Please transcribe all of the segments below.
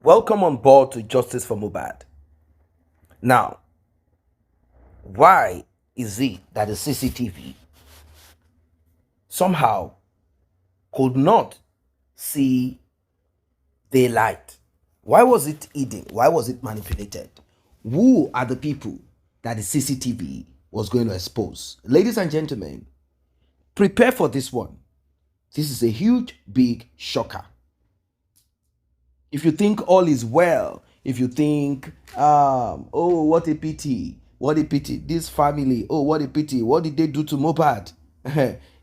Welcome on board to Justice for Mohbad. Now, why is it that the CCTV somehow could not see daylight? Why was it hidden? Why was it manipulated? Who are the people that the CCTV was going to expose? Ladies and gentlemen, prepare for this one. This is a huge, big shocker. If you think all is well, if you think, oh, what a pity, this family, oh, what a pity, what did they do to Mohbad?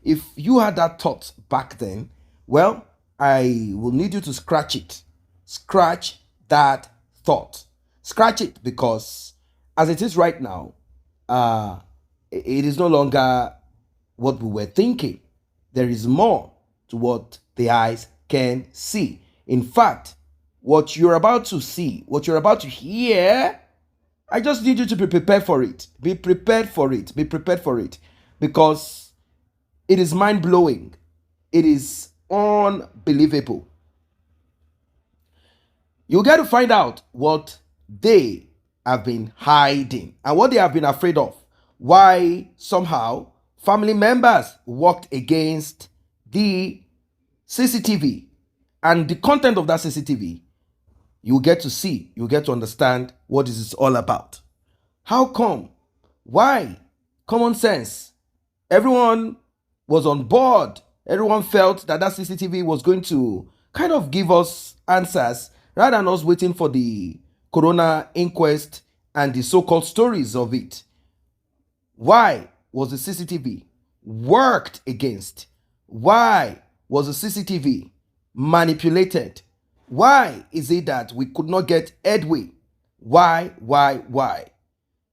If you had that thought back then, well, I will need you to scratch it. Scratch that thought. Scratch it, because as it is right now, it is no longer what we were thinking. There is more to what the eyes can see. In fact, what you're about to see, what you're about to hear, I just need you to be prepared for it. Be prepared for it. Be prepared for it. Because it is mind-blowing. It is unbelievable. You get to find out what they have been hiding and what they have been afraid of. Why somehow family members worked against the CCTV and the content of that CCTV. You get to see, you get to understand what this is all about. How come? Why? Common sense. Everyone was on board. Everyone felt that that CCTV was going to kind of give us answers rather than us waiting for the corona inquest and the so-called stories of it. Why was the CCTV worked against? Why was the CCTV manipulated? Why is it that we could not get headway? Why?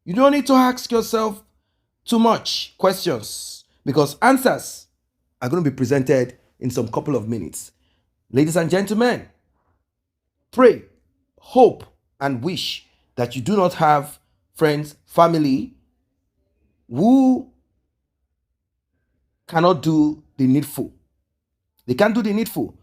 You don't need to ask yourself too much questions, because answers are going to be presented in some couple of minutes. Ladies and gentlemen, pray, hope, and wish that you do not have friends, family who cannot do the needful. They can't do the needful.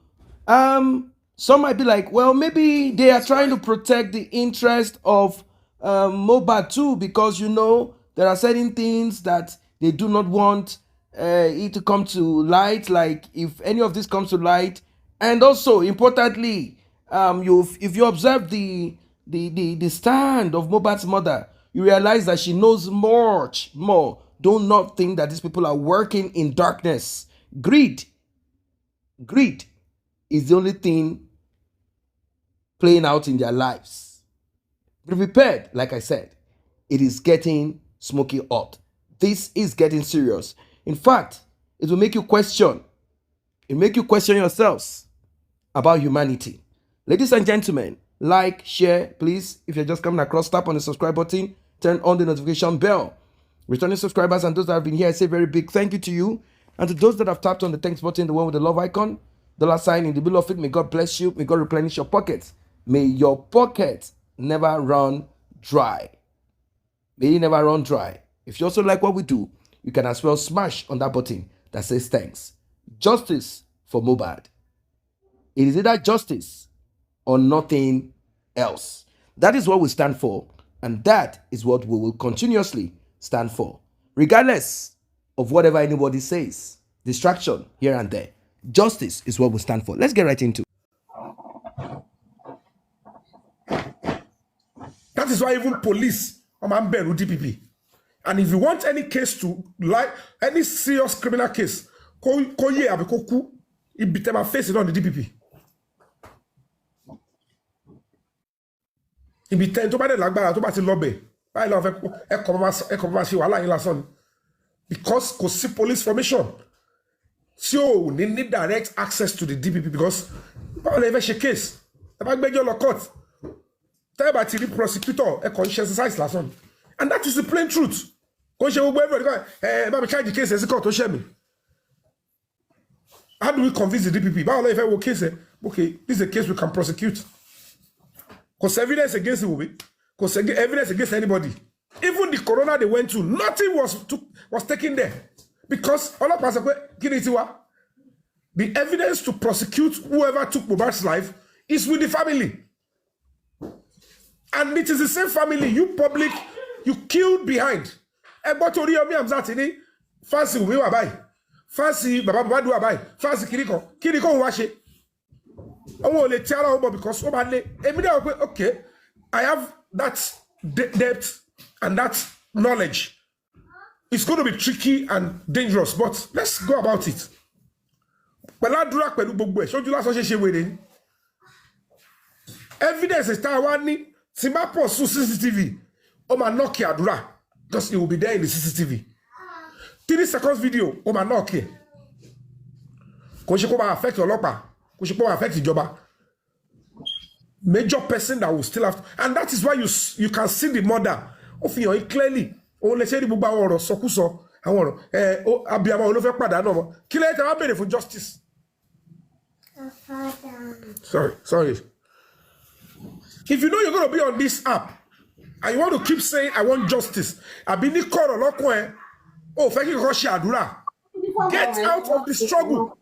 Some might be like, well, maybe they are trying to protect the interest of Mohbad too, because, you know, there are certain things that they do not want it to come to light. Like if any of this comes to light, and also importantly, if you observe the stand of Mohbad's mother, you realize that she knows much more. Do not think that these people are working in darkness. Greed is the only thing playing out in their lives. Be prepared, like I said. It is getting smoky hot. This is getting serious. In fact, it will make you question. It will make you question yourselves about humanity. Ladies and gentlemen, like, share, please. If you're just coming across, tap on the subscribe button. Turn on the notification bell. Returning subscribers and those that have been here, I say very big thank you to you. And to those that have tapped on the thanks button, the one with the love icon, $sign in the middle of it, may God bless you. May God replenish your pockets. May your pockets never run dry. May it never run dry. If you also like what we do, you can as well smash on that button that says thanks. Justice for Mohbad. It is either justice or nothing else. That is what we stand for, and that is what we will continuously stand for, regardless of whatever anybody says. Distraction here and there. Justice is what we stand for. Let's get right into it. That is why even police are DPP. And if you want any case to, like any serious criminal case, it be them face it on the DPP. It be ten to buy the lagbara to buy the lobby. By love, because kò sí police formation. So they need direct access to the DPP, because báwo lè fẹ́ ṣe case? Ẹ bá gbẹ́jọ́ lọ court. Tell about the prosecutor, a conscious exercise last. And that is the plain truth. How do we convince the DPP? Okay, this is a case we can prosecute. Because evidence against it will be. Because evidence against anybody. Even the corona they went to, nothing was taken there. Because all of us the evidence to prosecute whoever took Mohbad's life is with the family. And it is the same family you killed behind. But to Yomi Hamzat ni fancy Wunmi wà báyìí. Fancy Baba Mohbad wà báyìí. Fancy Kiriko wá ṣe. Owo le tell her because o ba le. Èmi dé okay, I have that depth and that knowledge. It's going to be tricky and dangerous, but let's go about it. Pẹ̀lú Adura pẹ̀lú gbogbo ẹ̀ ṣojú lásán ṣe wèrè ni. Evidence is tá wá ní tí bá pọ̀ sún CCTV ó máa knock Adura because it will be there in the CCTV. 3 seconds video ó máa knock ẹ̀. Kò ṣe kó máa affect ọlọ́pàá, kò ṣe kó máa affect ìjọba. Major person that will still have to, and that is why you can see the murder of your clearly. Òun lè ṣe ní gbogbo àwọn ọ̀rọ̀ sọkúsọ àwọn ọ̀rọ̀ abiyamọ ló fẹ́ pàdánù ọmọ kí lè tẹ wá béèrè fún justice. Sorry. If you know you're going to be on this app and you want to keep saying I want justice, àbí ní kọ̀rọ̀ lọ́kùn ẹ ó fẹ́ kí kọ́kọ́ ṣe àdúrà. Get out of the struggle.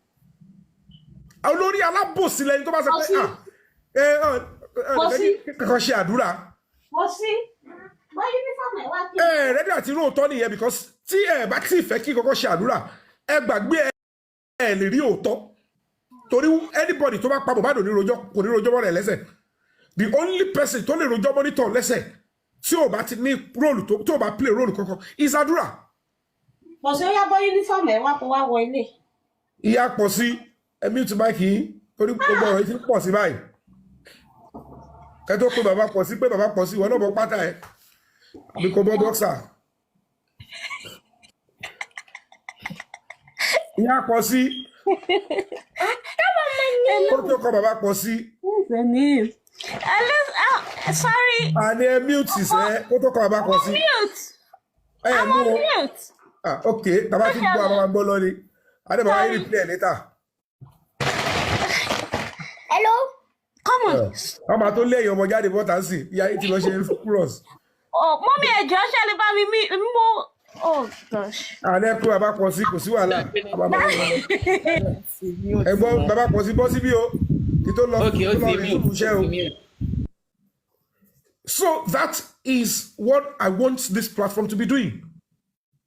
Olórí alábòsí lẹ́yìn tó bá sọ pé kọ́kọ́ ṣe àdúrà. Ready àti róòtọ́ nìyẹn because tí ẹ bá tí fẹ́ kí kọ́kọ́ ṣe àdúrà ẹ gbàgbé ẹ lè rí òótọ́ torí anybody tó bá pa Mohbad kò ní rojọ́ mọ́ rẹ̀ lẹ́sẹ̀. The only person tó lè rojọ́ mọ́nítọ̀ lẹ́sẹ̀ tí ò bá ti ní róòlù tó bá play róòlù kankan is Adura. Pọ̀ sí ó yá bọ́ uniform ẹ̀ wá kó wá wọ ilé. Ìyá pọ̀ sí ẹ̀mí tí báyìí kì í torí gbogbo ọ̀rọ̀ yìí ti pọ̀ sí báyìí. Kẹ́ tó pé bàbá pọ̀ sí ìwọ náà bọ́ pátá ẹ̀. Bí kò bọ́ bọ́ksà. Ìyá pọ̀ sí. Kó tó kọ bàbá pọ̀ sí. Sorry. Àní ẹ mute sẹ́ kó tó kọ bàbá pọ̀ sí. I'm on mute. Okay, bàbá ti gbọ́ àwọn agbọ́ lọ ni. Adébọ̀wá yìí replay later. Hello. Come on. Ọmọ tó lé ọmọ jáde bọ́tà sí ìyá yìí ti lọ ṣe cross. Oh, mommy, ẹjọ́ ṣe lè bá mi mú. Oh gosh. Àní ẹ kú bàbá pọ̀ sí kò sí wàhálà. Ẹ̀gbọ́n bàbá pọ̀ sí bọ́ síbí o. Kí tó lọ rí iṣẹ́ o. So that is what I want this platform to be doing.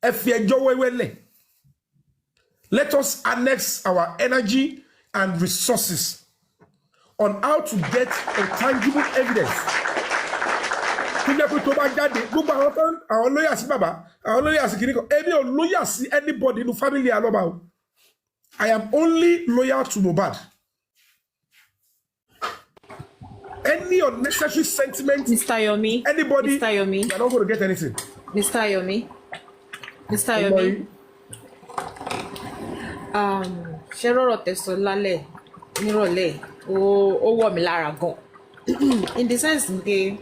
Ẹ fi ẹjọ́ wẹ́wẹ́ lẹ̀. Let us annex our energy and resources on how to get a tangible evidence. Tó bá jáde gbogbo àwọn lóyà sí bàbá àwọn lóyà sí kìnìkan èmi ò lóyà sí anybody in the family Aloba o. I am only loyal to Mohbad. Any unnecessary sentiment, Mr. Yomi, anybody, Mr. Yomi, you're not going to get anything. Mr. Yomi, ṣé rọrọ tẹsán lálẹ́ nírọ̀lẹ́ ó wọ̀ mí lára gan in the sense pé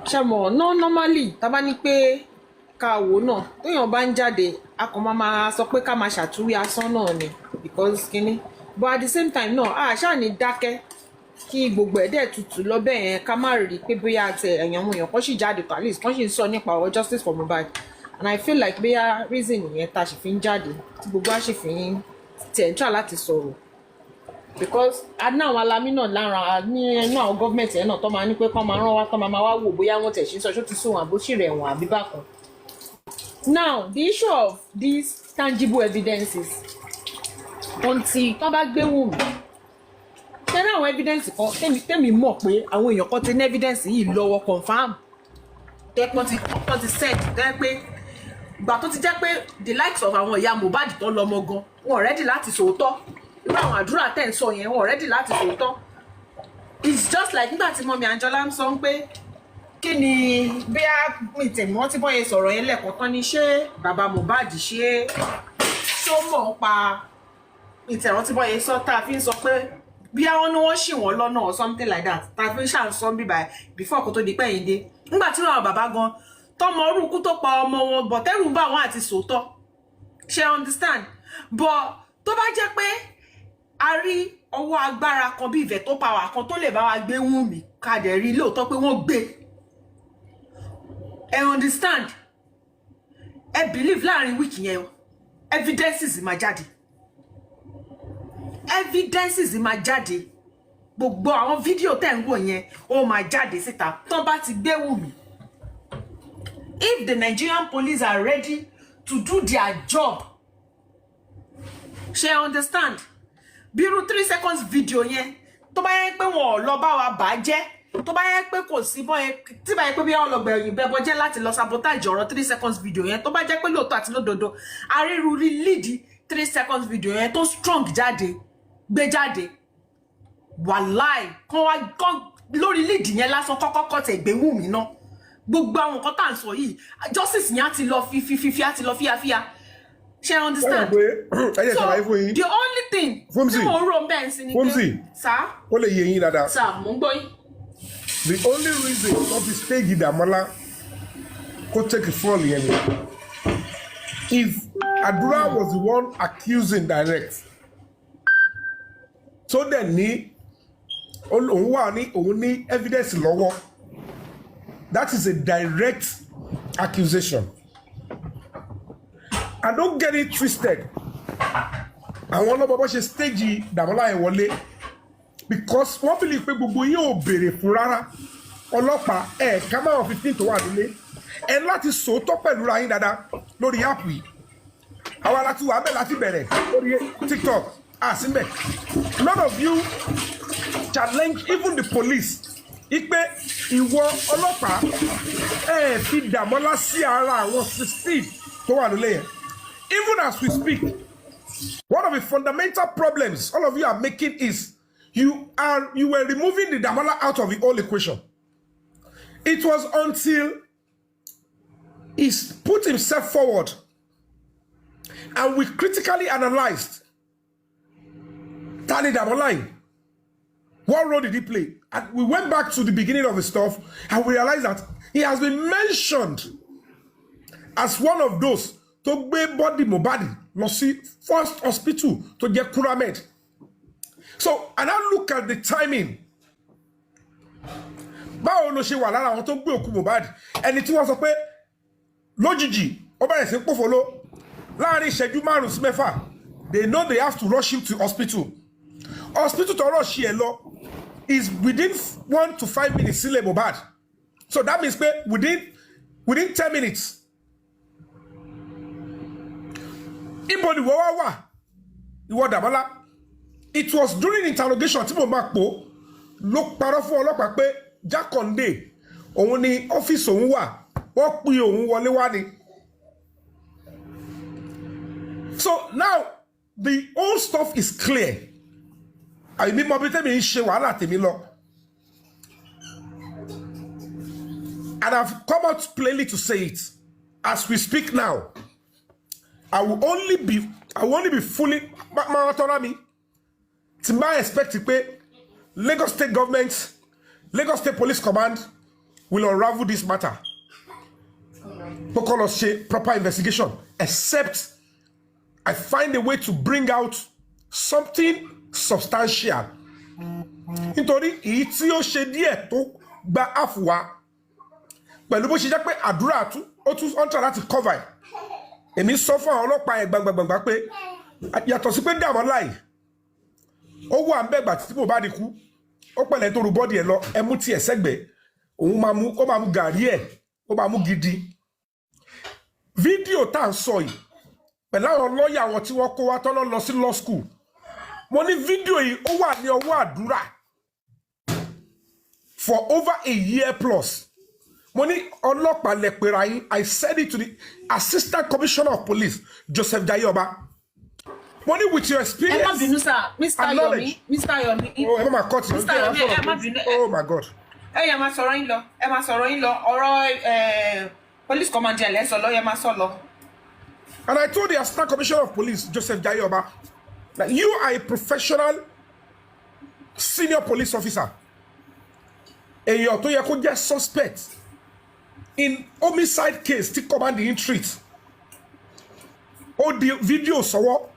ṣàmọ̀ no normally tá bá ní pé ká wò náà téèyàn bá ń jáde a kàn máa sọ pé ká máa ṣàtúwí asán náà ni because kíní but at the same time náà a ṣáà ní dákẹ́ kí gbogbo ẹ̀dẹ̀ tutù lọ́bẹ̀ yẹn ká má rí pé bóyá àti èèyàn kan sì jáde at least kan sì ń sọ nípa ọ̀rọ̀ justice for Mohbad and I feel like bóyá reason yẹn tá a sì fi ń jáde tí gbogbo a sì fi ń tẹ̀ńtà láti sọ̀rọ̀ because a ní àwọn alamí náà lára ní ẹnu àwọn gọ́ọ̀mẹ̀ntì yẹn náà tó máa ní pé kán máa rán wá kán máa wá wò bóyá wọ́n tẹ̀ sí sọ ṣó ti sóhun àbó sì rẹ̀ wọ̀n àbí bákan. Now the issue of these tangible evidences until tó bá gbé Wunmi tẹ́lẹ̀ àwọn evidence kan tẹ́mi mọ̀ pé àwọn èèyàn kan ti ní evidence yìí lọ́wọ́ confam tẹ́pọ́n ti set tẹ́ pé ìgbà tó ti jẹ́ pé the likes of àwọn ìyá Mohbad tó lọ́mọ gan wọn ready láti sòótọ́ irú àwọn àdúrà tẹ̀ ń sọ yẹn wọn ready láti sòótọ́ it's just like nígbà tí mọ́mí Anjola ń sọ pé kí ni bí a mi tẹ̀mí wọ́n ti bọ́ yẹn sọ̀rọ̀ yẹn lẹ́ẹ̀kan tán ni ṣé bàbá Mohbad ṣé ṣó mọ̀ pa ìtẹ̀wọ́n ti bọ́ yẹn sọ tá a fi ń sọ pé bí àwọn ni wọ́n ṣì wọ́n lọ́nà or something like that tá a fi ń ṣàǹsọ́ bíbá before kó tó di pẹ́yìn dé nígbà tí àwọn bàbá gan tọmọ orúkú tó pa ọmọ wọn bọ̀ tẹ́rù ń bá wọn àti sòótọ́ ṣe understand but tó bá jẹ́ pé a rí ọwọ́ agbára kan bí ìfẹ́ tó power kan tó lè bá wa gbé Wunmi ká dẹ̀ rí lóòótọ́ pé wọ́n gbé ẹ understand ẹ believe láàrin week yẹn evidences máa jáde gbogbo àwọn fídíò tẹ́ ń wò yẹn ó máa jáde síta tán bá ti gbé Wunmi. If the Nigerian police are ready to do their job, she understand. Biru 3 seconds video yẹn tó bá yẹ pé wọn ò lọ bá wa bàjẹ́, tó bá yẹ pé kò sí bọ́ yẹn tí bá yẹ pé bí wọ́n lọ gbẹ̀yìn bẹ́bọ jẹ́ láti lọ sabotage ọ̀rọ̀ 3 seconds video yẹn, tó bá jẹ́ pé lóòótọ́ àti lódodo aríru rí lead 3 seconds video yẹn tó strong jáde gbé jáde wàláì kan lórí lead yẹn lásán kọ́kọ́ tẹ̀ gbé Wunmi náà gbogbo àwọn nǹkan tá à ń sọ yìí justice yẹn á ti lọ fi á ti lọ fíafíà. She understand. So the only thing tí mo rò bẹ́ẹ̀ sí ni pé sá ó lè yé yín dáadáa. sá mo ń gbọ́ yín. The only reason wọ́n fi stage Damola kó take it fall yẹn ni if Adura was the one accusing direct so then ní òun wà ní òun ní evidence lọ́wọ́ that is a direct accusation. And don't get it twisted. Àwọn ọlọ́mọ bó ṣe stage Damola ẹ̀ wọlé because wọ́n fi lè pe gbogbo yín ò béèrè fún rárá ọlọ́pàá ẹ̀ ká máa 15 tó wà nílé ẹ̀ láti sòótọ́ pẹ̀lú ra yín dáadáa lórí app yìí àwa láti wà bẹ́ẹ̀ láti bẹ̀rẹ̀ lórí TikTok àsìmẹ̀ none of you challenge even the police ipe ìwọ ọlọ́pàá ẹ̀ fi Damola sí ara àwọn 16 tó wà nílé yẹn. Even as we speak, one of the fundamental problems all of you are making is you were removing the Damola out of the whole equation. It was until he put himself forward and we critically analyzed Tani Damola. What role did he play? And we went back to the beginning of the stuff and we realized that he has been mentioned as one of those to gbé body Mohbad lọ sí first hospital to get Kuramed. So and I look at the timing. Báwo ló ṣe wà lára àwọn tó gbé òkú Mohbad ẹni tí wọ́n sọ pé lójijì ó bẹ̀rẹ̀ sí pòfolo láàrin ìṣẹ́jú 5 sí 6 they know they have to rush him to hospital. Hospital to rush ẹ lọ is within 1 to 5 minutes sílẹ̀ Mohbad. So that means pé within 10 minutes. Ibo ni wọ́n wà ìwọ Damola. It was during interrogation tí mo máa pò ló parọ́ fún ọlọ́pàá pé Jákàndé òun ni ọ́fíìsì òun wà wọ́n pín òun wọlé wá ni. So now the whole stuff is clear. Àìmí mọ bí tẹ́mi ń ṣe wàhálà tèmi lọ. And I've come out plainly to say it. As we speak now, I will only be fully Maratona to my expect pé Lagos State government, Lagos State Police Command will unravel this matter. Because of proper investigation, except I find a way to bring out something substantial. Nítorí èyí tí ó ṣe díẹ̀ tó gba àfùwà pẹ̀lú bó ṣe jẹ́ pé Adura ó tún ń try láti cover. Èmi sọ fún àwọn ọlọ́pàá ẹ̀ gbàgbàgbà pé yàtọ̀ sí pé Damola yìí ó wà ń bẹ̀gbà tí Mohbad kú ó pẹ̀lẹ́ tó ru bọ́dì ẹ̀ lọ ẹ mú tiẹ̀ sẹ́gbẹ̀ẹ́ òun máa mú gàrí ẹ̀ ó máa mú gidi. Fídíò tá à ń sọ yìí pẹ̀lú àwọn lọ́ọ̀yà àwọn tí wọ́n kó wá tọ́lọ́ lọ sí law school mo ní fídíò yìí ó wà ní ọwọ́ Adura for over a year plus. Mo ní ọlọ́pàá lẹ pera yín. I said it to the Assistant Commissioner of Police Joseph Jayoba. Mo ní with your experience. Ẹ má bínú sir, Mr. Yomi, Mr. Yomi. Oh, ẹ má cut it. Mr. Yomi, ẹ má bínú. Oh my God. Ẹ yá máa sọ̀rọ̀ yín lọ. Ẹ máa sọ̀rọ̀ yín lọ. Ọ̀rọ̀ police commander lẹ sọ lọ, ẹ máa sọ lọ. And I told the Assistant Commissioner of Police Joseph Jayoba that you are a professional senior police officer. Èèyàn tó yẹ kó jẹ́ suspect in homicide case tí command in treat. Ó di video sọ́wọ́.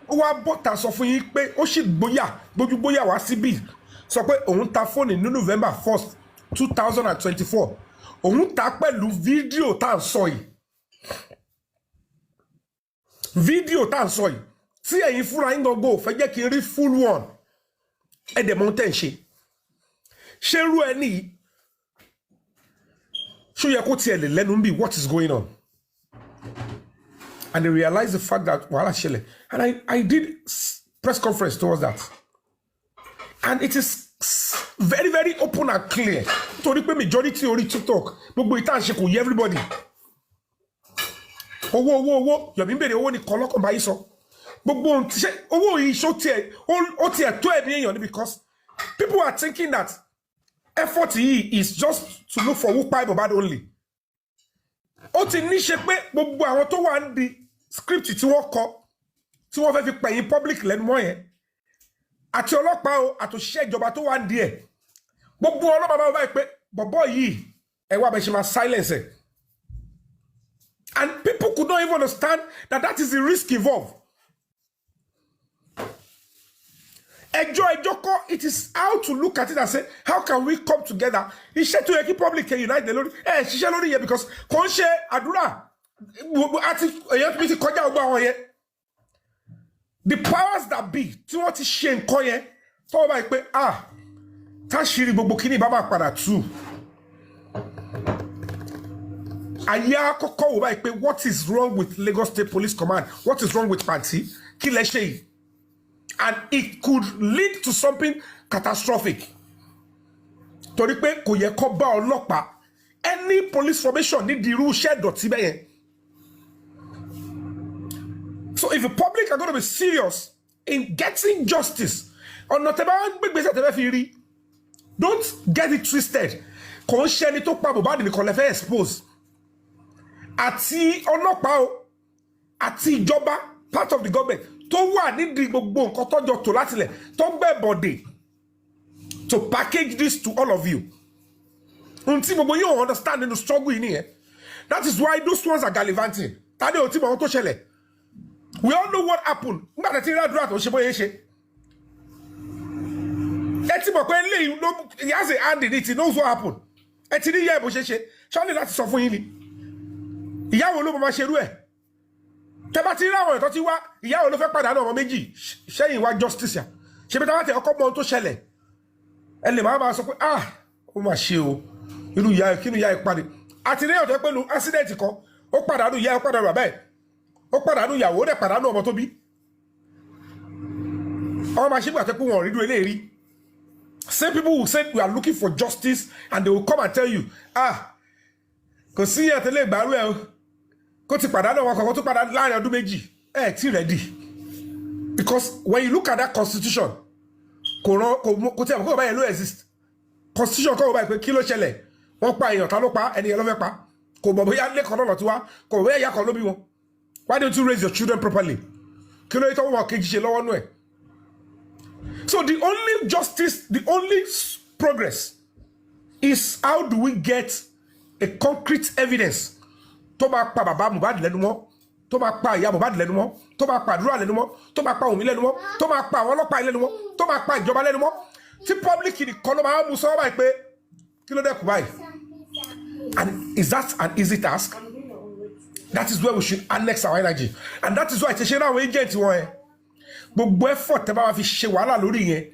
Ó wá bọ́ta sọ fún yín pé ó sì gbójúgbóyà wá síbí. Sọ pé òun ta fóònù ní November 1st, 2024. Òun ta pẹ̀lú fídíò tá à ń sọ yìí. Fídíò tá à ń sọ yìí. Tí ẹ̀yin fúnra yín gbogbo fẹ́ jẹ́ kí n rí full one. ẹ dẹ̀ mọ̀ tẹ́ ń ṣe ṣé irú ẹni ṣó yẹ kó tiẹ̀ lè lẹ́nu bí what is going on, and they realize the fact that wàhálà ṣẹlẹ̀, and I did press conference towards that, and it is very very open and clear torí pé majority orí TikTok gbogbo ìta ṣe kò yẹ everybody. owó Yomi ń bèrè owó ní kọlọ́kàn báyìí sọ gbogbo ṣe owó yìí ṣó tiẹ̀ ó tiẹ̀ tó ẹ̀mí èèyàn ni, because people are thinking that effort yìí is just to look for who kpai Mohbad only. Ó ti ní ṣe pé gbogbo àwọn tó wà ń di script tí wọ́n kọ tí wọ́n fẹ́ fi pẹ̀yìn public lẹ́nu mọ́ yẹn àti ọlọ́pàá o àtòṣìṣẹ́ ìjọba tó wà ń di ẹ̀ gbogbo ọlọ́pàá bá báyìí pé bọ̀bọ̀ yìí ẹ wá bẹ ṣe máa silence ẹ̀, and people could not even understand that that is the risk involved. Ẹjọ́ kọ́, it is how to look at it and say how can we come together. Iṣẹ́ tó yẹ kí public can unite lórí ṣiṣẹ́ lórí yẹn, because kò ń ṣe àdúrà àti èyàn tó ti kọjá ọgbà wọn yẹn. The powers that be tí wọ́n ti ṣe nǹkan yẹn tọ́wọ́ báyìí pé táṣìírí gbogbo kíní bá máa padà tú. Ayé àkọ́kọ́ wò báyìí pé what is wrong with Lagos State Police Command, what is wrong with Panti, kí lẹ ṣe yìí. And it could lead to something catastrophic. Torí pé kò yẹ kó bá ọlọ́pàá any police formation ní di irú iṣẹ́ ìdọ̀tí bẹ́yẹn. So if the public are going to be serious in getting justice, ọ̀nà tẹ́ bá ń gbégbèsè tẹ́ bá fi rí, don't get it twisted. Kò ń ṣe ẹni tó pa Mohbad nìkan lè fẹ́ expose. Àti ọlọ́pàá o, àti ìjọba, part of the government, tó wà nídìí gbogbo nǹkan tọ́jọ́ tó látilẹ̀ tó gbẹ́ bọ̀dẹ̀ to package this to all of you. Until gbogbo yóò understand nínú struggle yìí nìyẹn. That is why those ones are gallivanting. Tade ò tí mọ̀ ohun tó ṣẹlẹ̀. We all know what happened. Nígbà tí Adura tó ṣe bóyá ṣe. Ẹ ti mọ̀ pé eléyìí he has a hand in it, he knows what happened. Ẹ ti ní yẹ́ bó ṣe ṣe. Ṣé láti sọ fún yín ni? Ìyàwó ló máa ṣerú ẹ̀. Tẹ́bá ti rí àwọn ẹ̀tọ́ ti wá, ìyàwó ló fẹ́ pàdánù ọmọ méjì, ṣẹ́yìn wá justice yà. Ṣé bí táwọn tẹ ọkọ mọ ohun tó ṣẹlẹ̀? Ẹ lè máa sọ pé ó mà ṣe o, irú ìyá ẹ̀ kínú ìyá ẹ̀ padì. Àti ní ọ̀tọ̀ pẹ̀lú accident kan, ó pàdánù ìyá ẹ̀, ó pàdánù bàbá ẹ̀, ó pàdánù ìyàwó, ó dẹ̀ pàdánù ọmọ tó bí. Àwọn máa ṣe gbà pé wọn ò rí dúró eléyìí. Same people will say we are looking for justice and they will come and tell you, kò sí àtẹlẹ́ ìgbàrú ẹ̀ o. Kó ti pàdánù àwọn kankan tó pàdánù láàrin ọdún méjì tí ready, because when you look at that constitution kò tí àwọn kò báyìí ló exist. Constitution kọ́ báyìí pé kí ló ṣẹlẹ̀ wọ́n pa èèyàn ta ló pa ẹni yẹn ló fẹ́ pa kò mọ̀ bóyá lẹ́kọ̀ọ́ náà lọ tí wá kò bóyá ìyá kan ló bí wọn. Why don't you raise your children properly? Kí ló yẹ tó wọn kejì ṣe lọ́wọ́ nú ẹ̀. So the only justice, the only progress is how do we get a concrete evidence tó bá pa bàbá Mohbad lẹ́nu mọ́, tó bá pa ìyá Mohbad lẹ́nu mọ́, tó bá pa Adura lẹ́nu mọ́, tó bá pa Wunmi lẹ́nu mọ́, tó bá pa àwọn ọlọ́pàá lẹ́nu mọ́, tó bá pa ìjọba lẹ́nu mọ́, tí public nìkan ló máa mú sọ́wọ́ báyìí pé kí ló dẹ́kun báyìí. And is that an easy task? That is where we should annex our energy, and that is why ṣe náà àwọn agent wọn yẹn gbogbo effort tẹ́ bá wá fi ṣe wàhálà lórí yẹn,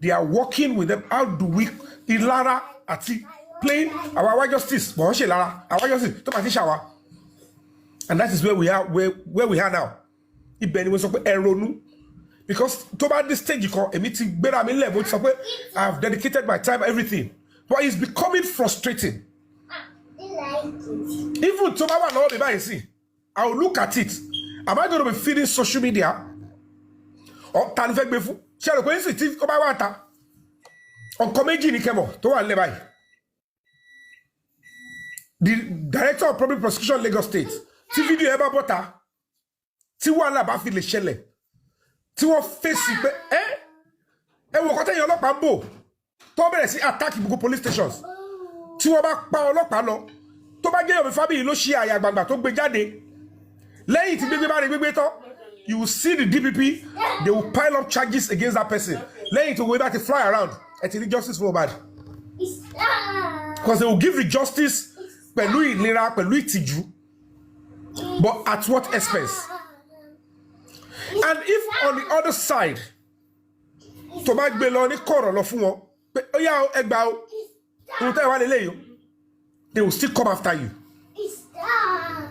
they are working with them. How do we ìlara àti playing our justice bọ̀ wọ́n ṣe lára our justice tó bá ti ṣàwá. And that is where we are, where we are now. Ibẹ̀ ni wọ́n sọ pé ẹ ronú, because tó bá dé stage kan èmi ti gbéra mi lẹ̀ mo ti sọ pé I have dedicated my time, everything, but it's becoming frustrating. Even tó bá wà lọ́wọ́ mi báyìí sí, I will look at it. Am I going to be feeding social media? Or ta ni fẹ́ gbé fún? Ṣé ẹ rò pé ní tí ó bá wà ta? Ọ̀kan méjì ní kẹ́mọ̀ tó wà nílẹ̀ báyìí. The director of public prosecution Lagos State, tí fídíò ẹ bá bọ́ta tí wàhálà bá fi lè ṣẹlẹ̀ tí wọ́n fèsì pé ẹ wò kọ́tẹ́ yẹn ọlọ́pàá ń bò tó bẹ̀rẹ̀ sí attack gbogbo police stations tí wọ́n bá pa ọlọ́pàá lọ tó bá jẹ́ Yomi Fabiyi ló ṣe àyà gbàgbà tó gbé jáde lẹ́yìn tí gbégbé bá rí gbégbé tán, you will see the DPP, they will pile up charges against that person lẹ́yìn tó wọ́n bá ti fly around ẹ ti rí justice for Mohbad, because they will give the justice pẹ̀lú ìlera pẹ̀lú ìtìjú. But at what expense? And if on the other side, tó bá gbé lọ ní kọ̀rọ̀ lọ fún wọn pé ó yá ẹgbà o ohun tẹ́ wá lélẹ́yìí o, they will still come after you.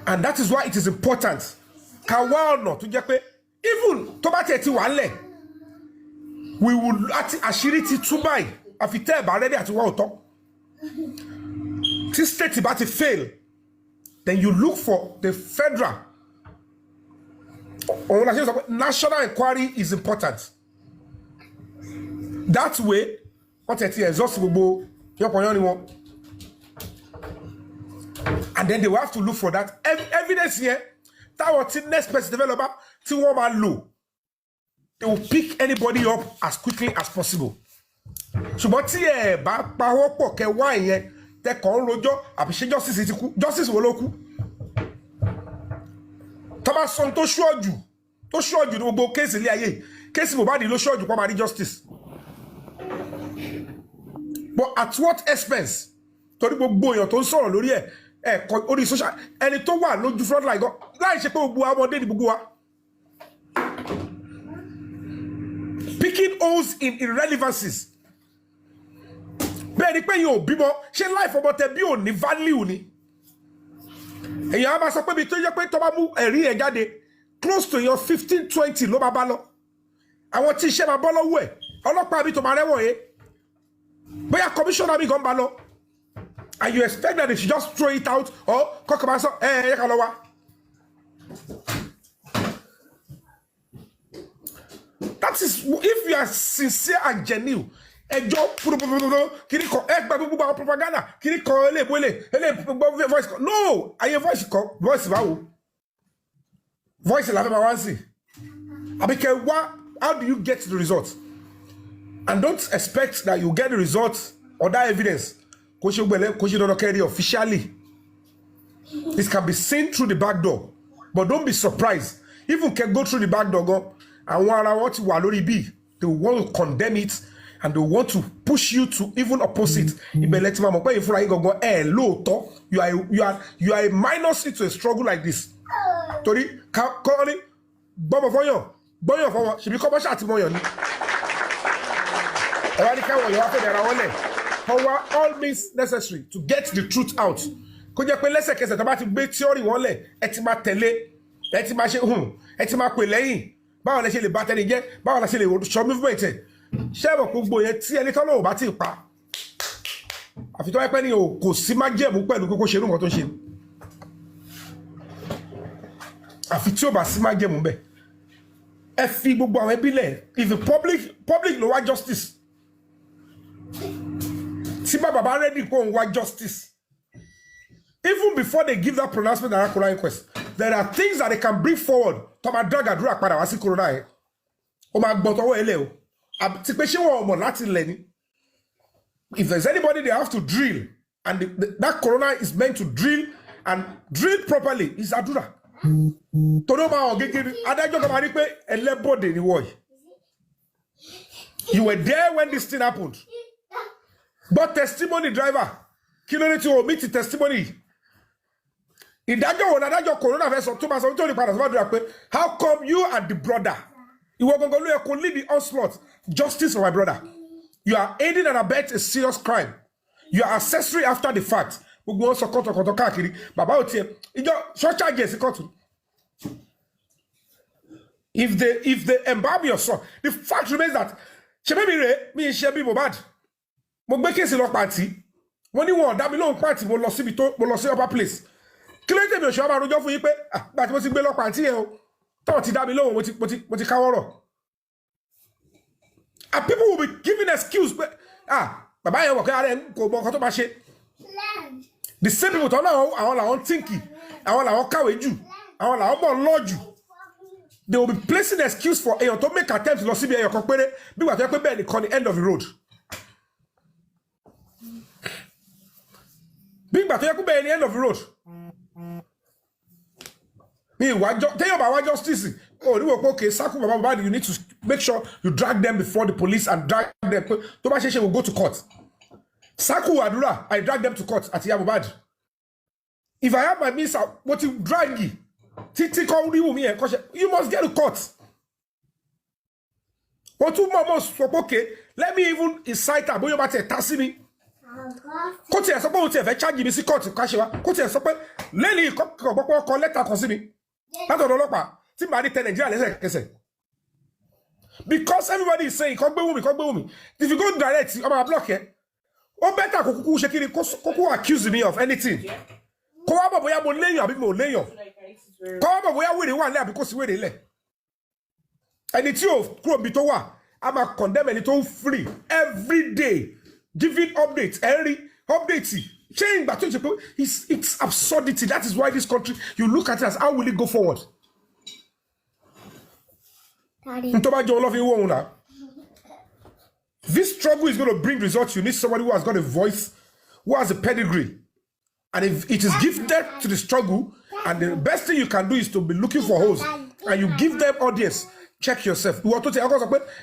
And that is why it is important ká wá ọ̀nà tó jẹ́ pé even tó bá tiẹ̀ ti wà ńlẹ̀ we will àti àṣírí ti tú báyìí àfi tẹ́ ẹ̀ bá rẹ́dí àti wá òótọ́. Tí state bá ti fail, then you look for the federal. Òun la ṣe sọ pé national inquiry is important. That way wọ́n tẹ̀ ti exhaust gbogbo yọpọ̀yọ́ ni wọn. And then they will have to look for that evidence here. Táwọn tí next person developer tí wọ́n máa lò, they will pick anybody up as quickly as possible. Ṣùgbọ́n tí ẹ bá pawọ́ pọ̀ kẹ wá ìyẹn tẹkọ̀ ń rojọ́ àbí ṣe justice ti kú, justice wo ló kú? Tọ́ba sọ tó ṣọ́ọ̀jù ní gbogbo kéèsì ilé ayé, kéèsì Mohbad ló ṣọ́ọ̀jù pọ̀ máa rí justice. But at what expense? Torí gbogbo èèyàn tó ń sọ̀rọ̀ lórí ẹ̀kọ́ orí social ẹni tó wà lójú front line gan láì ṣe pé gbogbo ọmọdé ni gbogbo wa. Picking holes in irrelevancies. Bẹ́ẹ̀ ni pé yóò bímọ ṣé life ọmọ tẹ bí ò ní value ni. Èèyàn á máa sọ pé bí tó yẹ pé tó bá mú ẹ̀rí ẹ̀ jáde close to your 15-20 ló máa bá lọ. Àwọn tí iṣẹ́ máa bọ́ lọ́wọ́ ẹ̀ ọlọ́pàá mi tó máa rẹ́wọ̀n yẹn. Bóyá commissioner mi gan bá lọ. And you expect that they should just throw it out or kọ́kọ́ máa sọ ẹ kà lọ wá. That is if you are sincere and genuine. Ẹjọ́ kiri kan ẹgbẹ́ gbogbo àwọn propaganda kiri kan eléèbó voice kan no ayé voice kan voice báwo voice la fẹ́ máa wá sí àbíkẹ́ wá how do you get the result and don't expect that you get the result or that evidence kò ṣe gbẹ̀lẹ́ kò ṣe dandan kẹ́rì officially it can be seen through the back door but don't be surprised even can go through the back door gan àwọn ará wọn ti wà lórí bí they want to condemn it. And they want to push you to even opposite. Ibeleti ma mọ̀ pé ìfúnra yín gangan lóòótọ́. You are a minus into a struggle like this. Torí kọ́ni gbọ́mọ̀ fọyàn gbọ́yàn fọwọ́ ṣèbí kọ́ bọ́ṣà àti mọ̀yàn ni. Ẹ̀wá ní káwọn èèyàn wá fẹ́ dẹ̀ra wọlé. Power all means necessary to get the truth out. Kó jẹ́ pé lẹ́sẹ̀kẹsẹ̀ tó bá ti gbé tíọ́rì wọn lẹ̀ ẹ ti máa tẹ̀lé ẹ ti máa ṣe ẹ ti máa pè lẹ́yìn. Báwo la ṣe lè bá tẹni jẹ́ báwo la ṣe lè sọ movement ẹ̀. Ṣẹ́bọ̀ gbogbo yẹn tí ẹni tọ́lọ́ ò bá ti pa àfi tó wáyé pẹ́ ní o kò sí má jẹ̀mú pẹ̀lú kókó ṣe irú nǹkan tó ń ṣe àfi tí ó bá sí má jẹ̀mú bẹ́ẹ̀ ẹ fi gbogbo àwọn ẹbí lẹ̀ if the public ló wá justice tí bá bàbá ready kó ń wá justice even before they give that pronouncement around corona inquest there are things that they can bring forward tó máa drag Adura padà wá sí corona yẹn ó máa gbọ́ tọwọ́ ẹ lẹ́ o. If there's anybody they have to drill and that corona is meant to drill and drill properly is Adura. You were there when this thing happened. But testimony driver, to meet the testimony. How come you and the brother? You are going to lead the onslaught. Justice for my brother. You are aiding and abetting a serious crime. You are accessory after the fact. If they embalm your son, the fact remains that me and Shebi Mohbad. Mo gbé case lọ party. Wọ́n ní wọ́n dá mi lóhùn party mo lọ sí upper place. Kí ló dé mi ò ṣe ọba àròjọ fún yín pé gbà tí mo ti gbé lọ party yẹn o. Tọ́ ti dá mi lóhùn mo ti káwọ́rọ̀. And people will be giving excuse pé bàbá yẹn wọ̀ kí ara ẹ̀ kò mọ ọkọ tó máa ṣe. The same people tó náà àwọn làwọn thinking, àwọn làwọn kàwé jù, àwọn làwọn mọ̀ lọ́ jù. They will be placing an excuse for èèyàn tó make attempt lọ síbi èèyàn kan péré bí wà tó yẹ pé bẹ́ẹ̀ nìkan ni end of the road. Bí ìgbà tó yẹ pé bẹ́ẹ̀ ni end of the road. Tell about justice. Oh, you okay, Saku Baba, you need to make sure you drag them before the police and drag them. Toba Sheshe will go to court. Saku Adura, I drag them to court at Mohbad. If I have my means, what you drag you? You must get to court. But two more okay, let me even incite her, boyo ba te ta sí mi. Kó tiẹ̀ sọ pé òun tiẹ̀ fẹ́ charge mi sí court ká ṣe wá. Kó tiẹ̀ sọ pé lẹ́ni ìkọ̀pọ̀pọ̀ kọ lẹ́tà kan sí mi. Látọ̀dọ̀ ọlọ́pàá tí màá ní tẹ Nàìjíríà lẹ́sẹ̀kẹsẹ̀. Because everybody is saying, come with me. If you go direct, I'm gonna block it. Or better, Kuku accuse me of anything. Come on, boy, I'm laying you, I'm laying you. Come on, boy, I'm waiting one there because you waiting there. And it's you, Krobitowa. I'm a condemn and it's free every day, giving updates, every updates. Change, but it's absurdity. That is why this country, you look at it as how will it go forward? This struggle is going to bring results. You need somebody who has got a voice, who has a pedigree. And if it is gifted to the struggle, and the best thing you can do is to be looking for hosts, and you give them audience. Check yourself. You want to tell us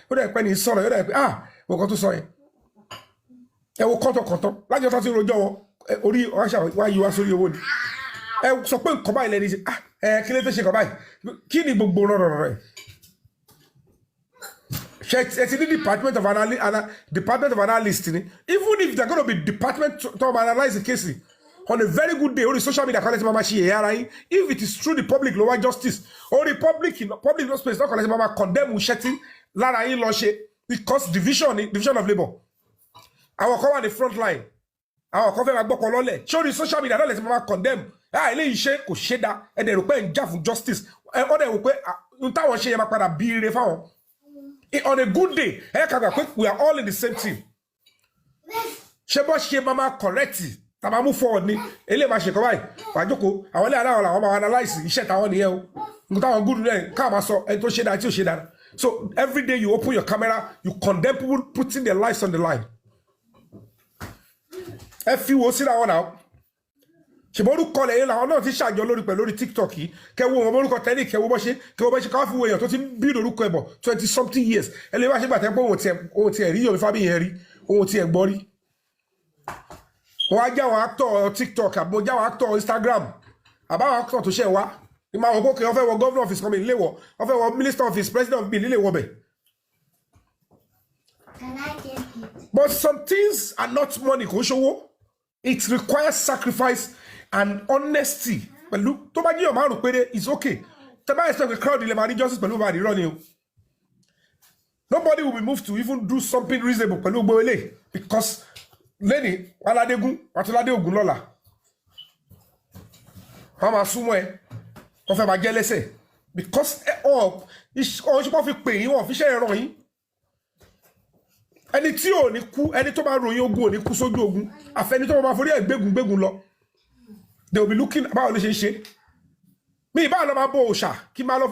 we're going to say, I will conto. Like you're talking about why you are so your own. So, come by, ladies. Kini no. It's in the Department of Analysts. Even if they're going to be department to analyze the case on a very good day, only social media if it is true the public lower justice or the public space not condemn Ushetin because division of labor. Our come on the front line. Our cover show the social media not condemn. And they require justice. On a good day, we are all in the same team. Shebo mama correct. Tama move forward ni. Ele ma se ko bai. Wa joko. Àwọn le ala la wọ́n analyze iṣẹ́ ta wọ́n ni o. Nta wọ́n good na ka ma sọ en tó ṣe da tí ó ṣe da. So every day you open your camera, you condemn people putting their lives on the line. If you will see that one out. Ṣèbọ̀rú kọlẹ̀ yẹn làwọn náà ti ṣàjọ lórí pẹ̀lú lórí TikTok yìí kẹwọ́ wọn orúkọ tẹ́lẹ̀ kẹwọ́ bọ́ ṣe káfí wo èèyàn tó ti ń bí lórúkọ ẹ̀bọ̀ 20-something years ẹlẹ́ wá ṣe gbàtẹ́ pé ohun ti ẹ̀rí Yomi Fábíyì rí ohun ti ẹ̀gbọ́ rí. Wọ́n á já àwọn actor TikTok àbí wọ́n já àwọn actor Instagram àbáwọn actor tó ṣẹ̀ wá ìmọ̀ àwọn kókè wọ́n fẹ́ wọ governor office kan mi nílé wọ̀ wọ́n fẹ́ wọ minister office president mi nílé wọ̀ bẹ̀. But some things are not money kò ṣòwò. It requires sacrifice and honesty. But look, to bagi your man it's okay. Taba expect the crowd in justice running. Nobody will be moved to even do something reasonable because Lenny, Aladegun, Atolade Ogun Lola. Hama Sumwe, Ofe Magelese. Because all is all you can pay you official wrong. Ẹni tí ò ní kú ẹni tó bá ròyìn ogun ò ní kú sójú ogun àfẹni tó bá forí gbégun lọ they will be looking báwo ló ṣe mi bá lọ máa bọ òòṣà kí máa lọ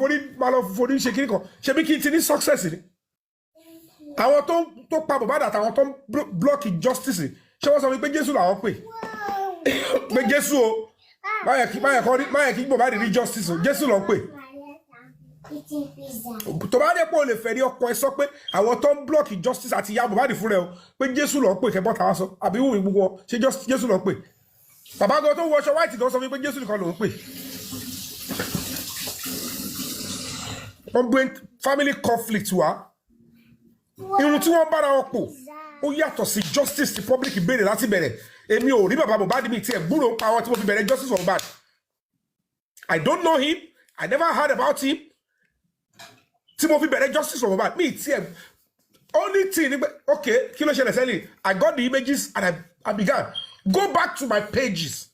forí ṣe kíní kan ṣe bí kí n ti ní success ni àwọn tó pa Mohbad àtàwọn tó block justice ṣé wọ́n sọ wípé Jésù làwọn pè pé Jésù o báyẹ̀ kí Mohbad rí justice o Jésù lọ pè. Tó bá dé pé o lè fẹ́ rí ọkọ ẹ sọ pé àwọn tó ń block justice àti ìyá Mohbad fún rẹ o pé Jésù ló ń pè kẹbọ tàwa sọ àbí Wunmi gbogbo ṣe Jésù ló ń pè bàbá gan tó wọṣọ white tó sọ pé Jésù nìkan ló ń pè. Wọ́n gbé family conflict wá irun tí wọ́n bára wọn pò ó yàtọ̀ sí justice the public béèrè láti bẹ̀rẹ̀ èmi ò rí bàbá Mohbad mi tiẹ̀ gbúròó pa àwọn tí mo fi bẹ̀rẹ̀ justice for Mohbad. I don't know him. I never heard about him. Tí mo fi bẹ̀rẹ̀ justice for Mohbad me tí only thing okay kí ló ṣẹlẹ̀ sẹ́lẹ̀ I got the images and I began go back to my pages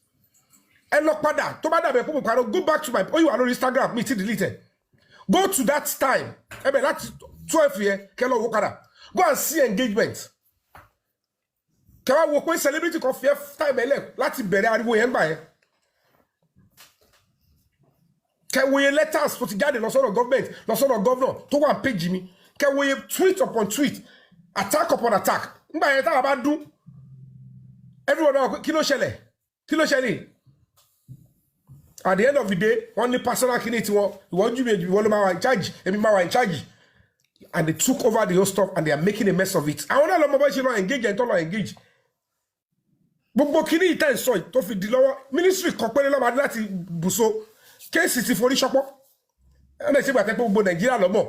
ẹ lọ padà tó bá dàbẹ̀ fún mi pàrọ̀ go back to my you are on Instagram me ti delete go to that time ẹ bẹ̀ láti 12 yẹn kẹ́ lọ wo padà go and see engagement kẹ́ wá wo pé celebrity kan fi time ẹlẹ́ láti bẹ̀rẹ̀ ariwo yẹn gbà yẹn. Kẹwòye letters tó ti jáde lọ sọ́dọ̀ government lọ sọ́dọ̀ governor tó wà page mi kẹwòye tweet upon tweet attack upon attack nígbà yẹn táwa bá dún everyone náà kí ló ṣẹlẹ̀ at the end of the day wọ́n ní personal kini tiwọn ìwọ́n jù mí ìwọ́n ló máa wà in charge èmi máa wà in charge and they took over the whole stuff and they are making a mess of it. Àwọn náà lọ́mọ bá ṣe lọ engage ẹ̀ tó lọ engage gbogbo kini ìtẹ́ ìsọ tó fi di lọ́wọ́ ministry kan péré lọ́mọ adé láti bùsọ kéèsì ti forí ṣọpọ́ ẹnlẹ́ ṣe gbàtẹ́ pé gbogbo Nàìjíríà lọ́mọ̀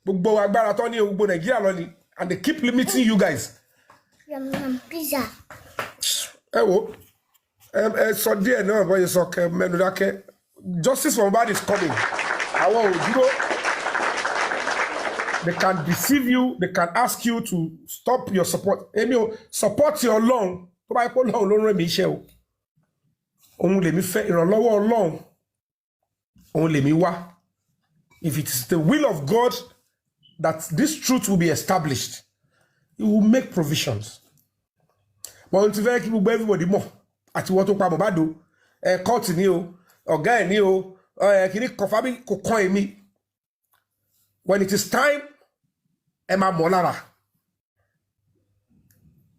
gbogbo agbára tó ní gbogbo Nàìjíríà lọ ni and they keep limiting you guys. Pizza. Ẹ wo sọ díẹ̀ náà bọ́ yẹ sọ kẹ mẹ́nu dákẹ́. Justice for Mohbad is coming. Àwọn ò dúró. They can deceive you. They can ask you to stop your support. Èmi ò support your Ọlọ́run. Tó bá yẹ kó Ọlọ́run ló ń rẹ̀ mí iṣẹ́ o. Òun lèmi fẹ́ ìrànlọ́wọ́ Ọlọ́run. Òun lèmi wá. If it is the will of God that this truth will be established, He will make provisions. But ohun tí fẹ́ kí gbogbo everybody mọ̀ àti wọ́n tó pa Mohbad o, court ni o, ọ̀gá ẹ̀ ni o, kìíní confirming kò kàn èmi. When it is time, ẹ máa mọ̀ lára.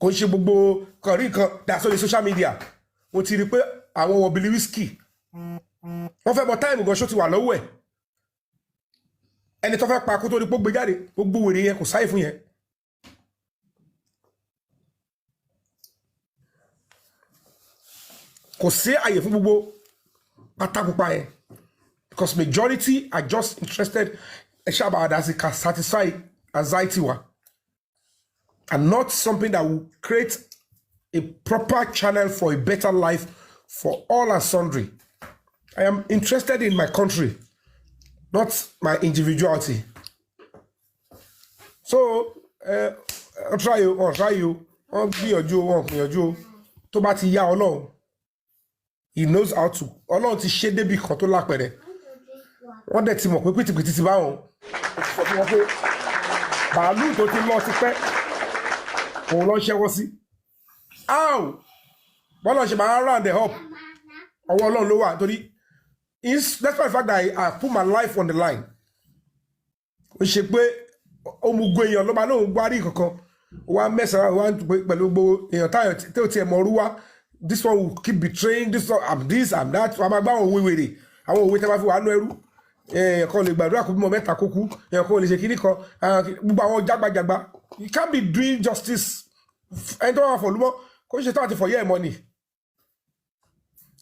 Kò ṣe gbogbo kọ̀rí nǹkan that's on the social media. Mo ti rí pé àwọn wọ̀ bìlì wíṣkì. Wọ́n fẹ́ mọ táìmù gan ṣó ti wà lọ́wọ́ ẹ̀. Ẹni tó fẹ́ pa kó tó ní gbogbo jáde, gbogbo wèrè yẹn kò sáyé fún yẹn. Kò sí àyè fún gbogbo pátákópa yẹn. Because majority are just interested about as it can satisfy anxiety and not something that will create a proper channel for a better life for all and sundry. I am interested in my country, not my individuality. So, I'll try you, I'll be your Joe, tó bá ti yá Ọlọ́run. He knows how to. Ọlọ́run ti ṣe débi kan tó lápẹ̀rẹ̀. Wọ́n dẹ̀ ti mọ̀ pé pìtìpìtì ti bá wọn. Sọ fún wọn pé bàálù tó ti lọ ti pẹ́ òun lọ ṣẹ́wọ́ sí. How? Bọ́lá ṣe máa round the up. Ọwọ́ Ọlọ́run ló wà torí despite the fact that I put my life on the line. Ó ṣe pé òmùgọ̀ èèyàn ló máa lóun gbárí kankan. Wọ́n á mẹ́sàn-án wọ́n á pẹ̀lú gbogbo èèyàn táyọ̀ tí ó tiẹ̀ mọ̀ ọrú wá. This one will keep betraying this one. I'm this, I'm that. I'm about òwe wèrè. Àwọn òwe tẹ́ bá fi wà nú ẹrú. Kan lè gbàdúrà kó bímọ mẹ́ta kó kú. Kan lè ṣe kíní kan. Gbogbo àwọn jágbajàgba. You can't be doing justice. Ẹni tó wà fọ̀lúmọ́ kó ṣe tó àti fọ̀yẹ́ ẹ̀ mọ́ ni.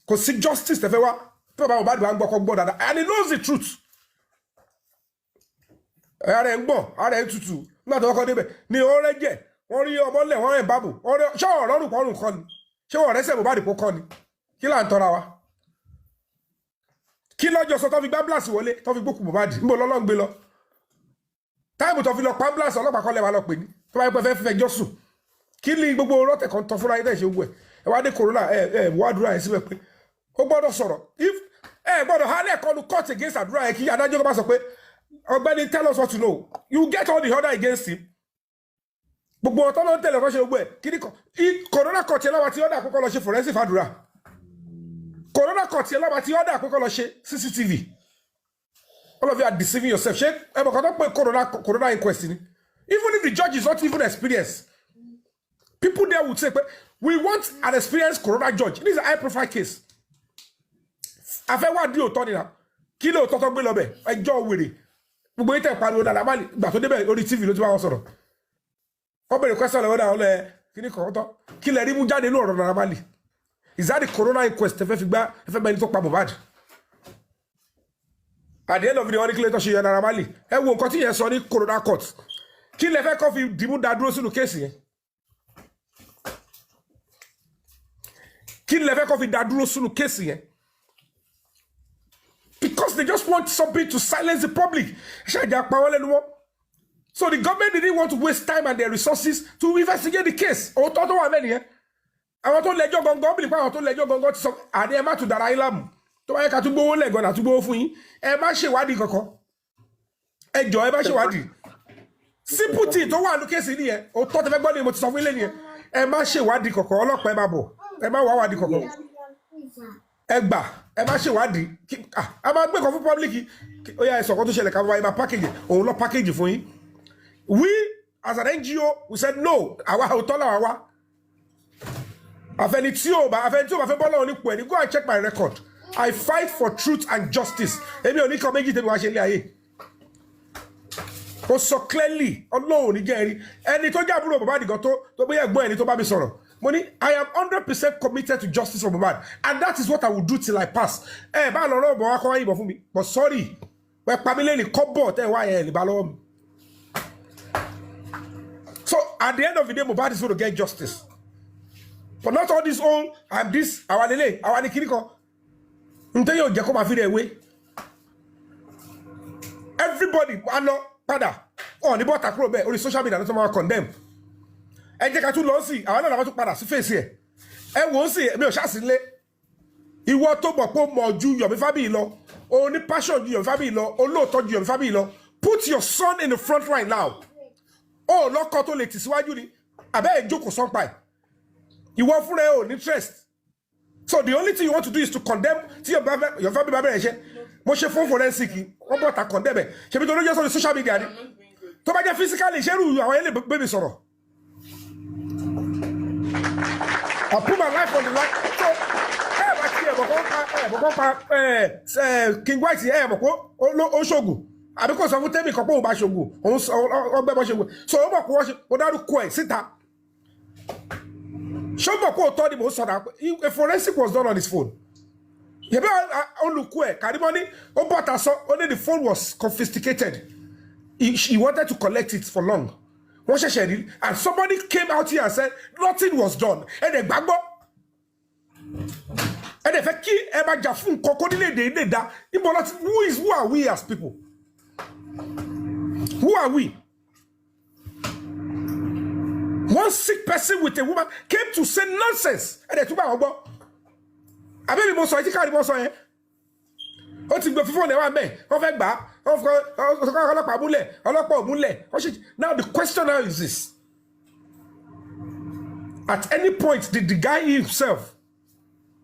Kò sí justice tẹ́fẹ́ wá. Tó bá wọn bá dùn à ń gbọ́ kọ́ gbọ́ dáadáa. And he knows the truth. Ààrẹ ń gbọ́, ààrẹ ń tutù. Nígbà tó kọ́kọ́ débẹ̀ ni ó rẹ́ jẹ́. Wọ́n rí ọmọlẹ̀ wọ́n rẹ̀ ń bábù. Ṣé ọ̀rọ̀ rùn kọ́rùn kan ni? Ṣé wọ́n rẹ́sẹ̀ Mohbad kó kọ́ ni? Kí là ń tọ́ra wa? Kí lọ́jọ́ sọ tó fi gbá blast wọlé tó fi gbókù Mohbad níbo lọ́lọ́run gbé lọ? Táìmù tó fi lọ pa blast ọlọ́pàá kọ́lẹ̀ wa lọ pè ní tó bá yẹ pé fẹ́ jọ́ sùn. Kí ni gbogbo rọ́tẹ̀ kan tọ́ fúnra yín ṣe gbogbo ẹ̀? Ẹ wá dé corona wọ́n Adura ẹ̀ síbẹ̀ pé ó gbọ́dọ̀ sọ̀rọ̀. If gbọ́dọ̀ hálẹ̀ kọlu court against Adura ẹ̀ kí adájọ́ kó bá sọ pé ọ̀gbẹ́ni tell us what to know. You get all the order against him. Gbogbo ọ̀tọ́ ló ń tẹ̀lé ọ̀ṣẹ́ gbogbo ẹ̀ kí ni corona court yẹn lọ́wọ́ tí ọ̀dà àkókò lọ ṣe forensic Adura. Corona court yẹn lọ́wọ́ tí ọ̀dà àkókò lọ ṣe CCTV. All of you are deceiving yourself. Ṣé ẹ mọ̀ kàn tó pé corona inquest ni? Even if the judge is not even experienced, people there would say, we want an experienced corona judge. This is a high profile case. Afẹ́ wá di òótọ́ ni na. Kí ló òótọ́ tó gbé lọ bẹ̀? Ẹjọ́ wèrè. Gbogbo yín tẹ̀ pariwo dáadáa má gbà tó débẹ̀ lórí TV ló ti bá wọn sọ̀rọ̀. Wọ́n bẹ̀rẹ̀ question lọ́wọ́ dáa ọlẹ́ kíní kan tọ́. Kí lẹ rí mú jáde ní ọ̀rọ̀ Naira Marley? Is that the corona inquest ẹ fẹ́ gba ẹni tó pa Mohbad? At the end of the day, wọ́n ní kí lè tọ́ ṣe yẹn Naira Marley. Ẹ wo nǹkan tí yẹn sọ ní corona court. Kí lẹ fẹ́ kọ́ fi dìmú dá dúró sínú kéèsì yẹn? Kí lẹ fẹ́ kọ́ fi dá dúró sínú kéèsì yẹn? Because they just want something to silence the public. So the government didn't want to waste time and their resources to investigate the case. I want to let you go. I want to let you go to some. Ade ẹ má tún dára yín láàmú. Tó bá yẹ ká tún gbówó lẹ́gàn àti gbówó fún yín. Ẹ má ṣèwádìí kankan. Ẹ jọ̀ọ́ ẹ má ṣèwádìí. Simple thing tó wà ní kéèsì nìyẹn. Ó tọ́ tẹ́fẹ́ gbọ́ ni mo ti sọ fún ilé nìyẹn. Ẹ má ṣèwádìí kankan. Ọlọ́pàá ẹ má bọ̀. Ẹ má wá wádìí kankan. Ẹ gbà ẹ má ṣèwádìí. A máa gbé kan fún public. Ó yá ẹ sọ̀kan tó ṣẹlẹ̀ ká wá ẹ máa package. Òun lọ package fún yín. We as an NGO we said no. Àwa òótọ́ làwa wá. Àfẹni tí ò bá fẹ́ bọ́ lọ́wọ́ nípò ẹ̀ ní go and check my record. I fight for truth and justice. Èmi ò ní kan méjì tẹ́mi wá ṣe ilé ayé. Ó sọ clearly Ọlọ́run ní jẹ́rìí. Ẹni tó jẹ́ àbúrò Mohbad gan tó bóyá ẹ̀gbọ́n ẹni tó bá mi sọ̀rọ̀. Mo ní I am 100% committed to justice for Mohbad and that is what I will do till I pass. Bá lọ́rọ̀ bọ̀ wá kọ́ wá yìnbọn fún mi. But sorry, pẹ́ pamílẹ̀ ní kọ́bọ̀ tẹ́ wá yẹn lè bá lọ́wọ́ mi. So at the end of the day, Mohbad is going to get justice. But not all this old, I'm this, our delay, our Nikiriko. Until you Jacob Afide away. Everybody, I know, Pada, on the bottom club, or the social media, not condemn. And take a too long see, I don't know how to Pada, face here. And won't see me, Shassile. You want to pop more Jew, your family law, only passion, your family law, or low to your family law. Put your son in the front line now. Oh, Lord Catholic is why you I bet a joke or something. You want for your own interest. So the only thing you want to do is to condemn your family barbaration. Moshe phone forensic. What about a condemn? She be doing just on the social media. To buy physically, she will baby sorrow. I put my life on the line. So, King White here, Oshogu. I because I will tell me couple of Bashogu. So, I'm watching without quite sit up. Shobako told him also that a forensic was done on his phone. You better only quick. Kadimoni, only the phone was confiscated. He wanted to collect it for long. And somebody came out here and said nothing was done. And the bagbo. And if a key ever jafun kokodile de da, who are we as people? Who are we? One sick person with a woman came to say nonsense. And they took my obo. I mean, most I think I was on. What is before they were me? Now the question now is this: at any point did the guy himself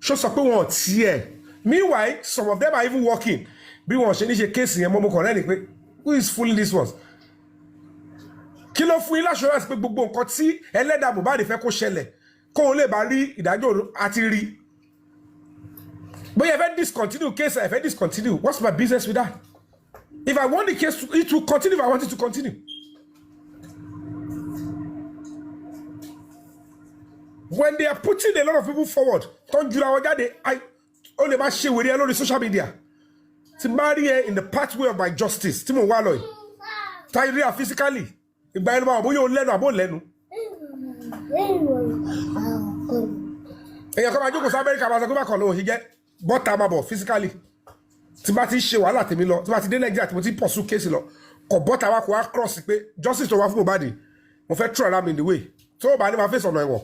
show something what's here? Meanwhile, some of them are even working. Be one a case in Momo. Who is fooling this ones? Kilo fún l'assurance pé gbogbo nǹkan tí ẹlẹ́dàá Mohbad fẹ́ kó ṣẹlẹ̀ kó lè bá rí ìdájọ́ àti rí. But if I discontinue case, if I discontinue, what's my business with that? If I want the case to, it will continue, if I want it to continue. When they are putting a lot of people forward, I only my share with the social media. To marry in the pathway of my justice. Timo Waloy. Tyria physically. Ìgbà ẹnu máa bóyá ó lẹ́nu àbó lẹ́nu. Èèyàn kan máa jókòó sí Amẹ́ríkà máa sọ pé má kàn lóhùn ṣe jẹ́ bọ́ta máa bọ̀ physically. Tí bá ti ṣe wàhálà tèmi lọ, tí bá ti dé Nàìjíríà tí mo ti pursue case lọ, kò bọ́ta wá kó wá cross pé justice tó wá fún Mohbad, mo fẹ́ throw around in the way. Tó bá ní máa face ọ̀nà ẹ̀wọ̀n.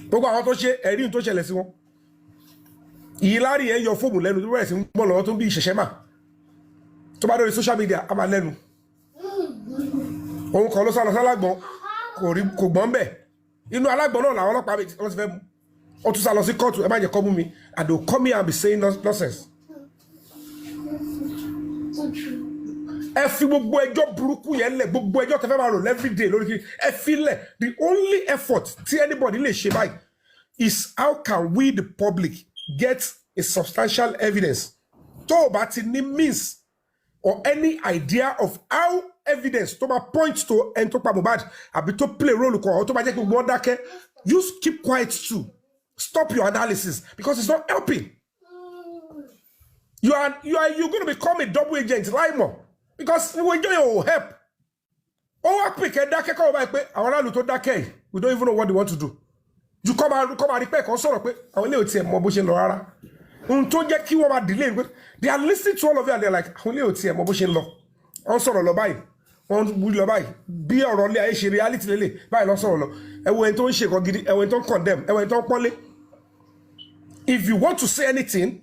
Gbogbo àwọn tó ṣe ẹ̀rí tó ṣẹlẹ̀ sí wọn. Ìyílárí ẹ̀ yọ fóòmù lẹ́nu tó bẹ̀rẹ̀ sí mọ́ lọ́wọ́ tó ń bí ìṣẹ̀ṣẹ̀ mà. Tó bá dórí social media a máa lẹ́nu òun kan ló sá lọ sálágbọ́n kò gbọ́n bẹ̀ inú alágbọ́n náà làwọn ọlọ́pàá wọ́n ti fẹ́ mú ó tún sá lọ sí kóòtù ẹ má jẹ́ kọ́ mú mi and they will come here and be saying nonsense. Ẹ fi gbogbo ẹjọ́ burúkú yẹn lẹ̀ gbogbo ẹjọ́ tẹ́fẹ́ máa rò every day lórí kí ẹ fi lẹ̀. The only effort tí anybody lè ṣe báyìí is how can we the public get a substantial evidence tó o bá ti ní means or any idea of how evidence to point to and to Mohbad abi to play role or to make one dákẹ́, you keep quiet too. Stop your analysis because it's not helping. You're going to become a double agent, lie more because we enjoy your help. Oh, I pick a dákẹ́ come back. I want to dákẹ́. We don't even know what they want to do. You come and repair console pe. I will let you mo bó ṣe lọ rárá. Unto get key over delay. They are listening to all of you and they're like, only OTM, motion law. On sort of lobby. On will lobby. Be a only a reality lily. By no solo. And went on shake or giddy, and went on condemn, and went on poly. If you want to say anything,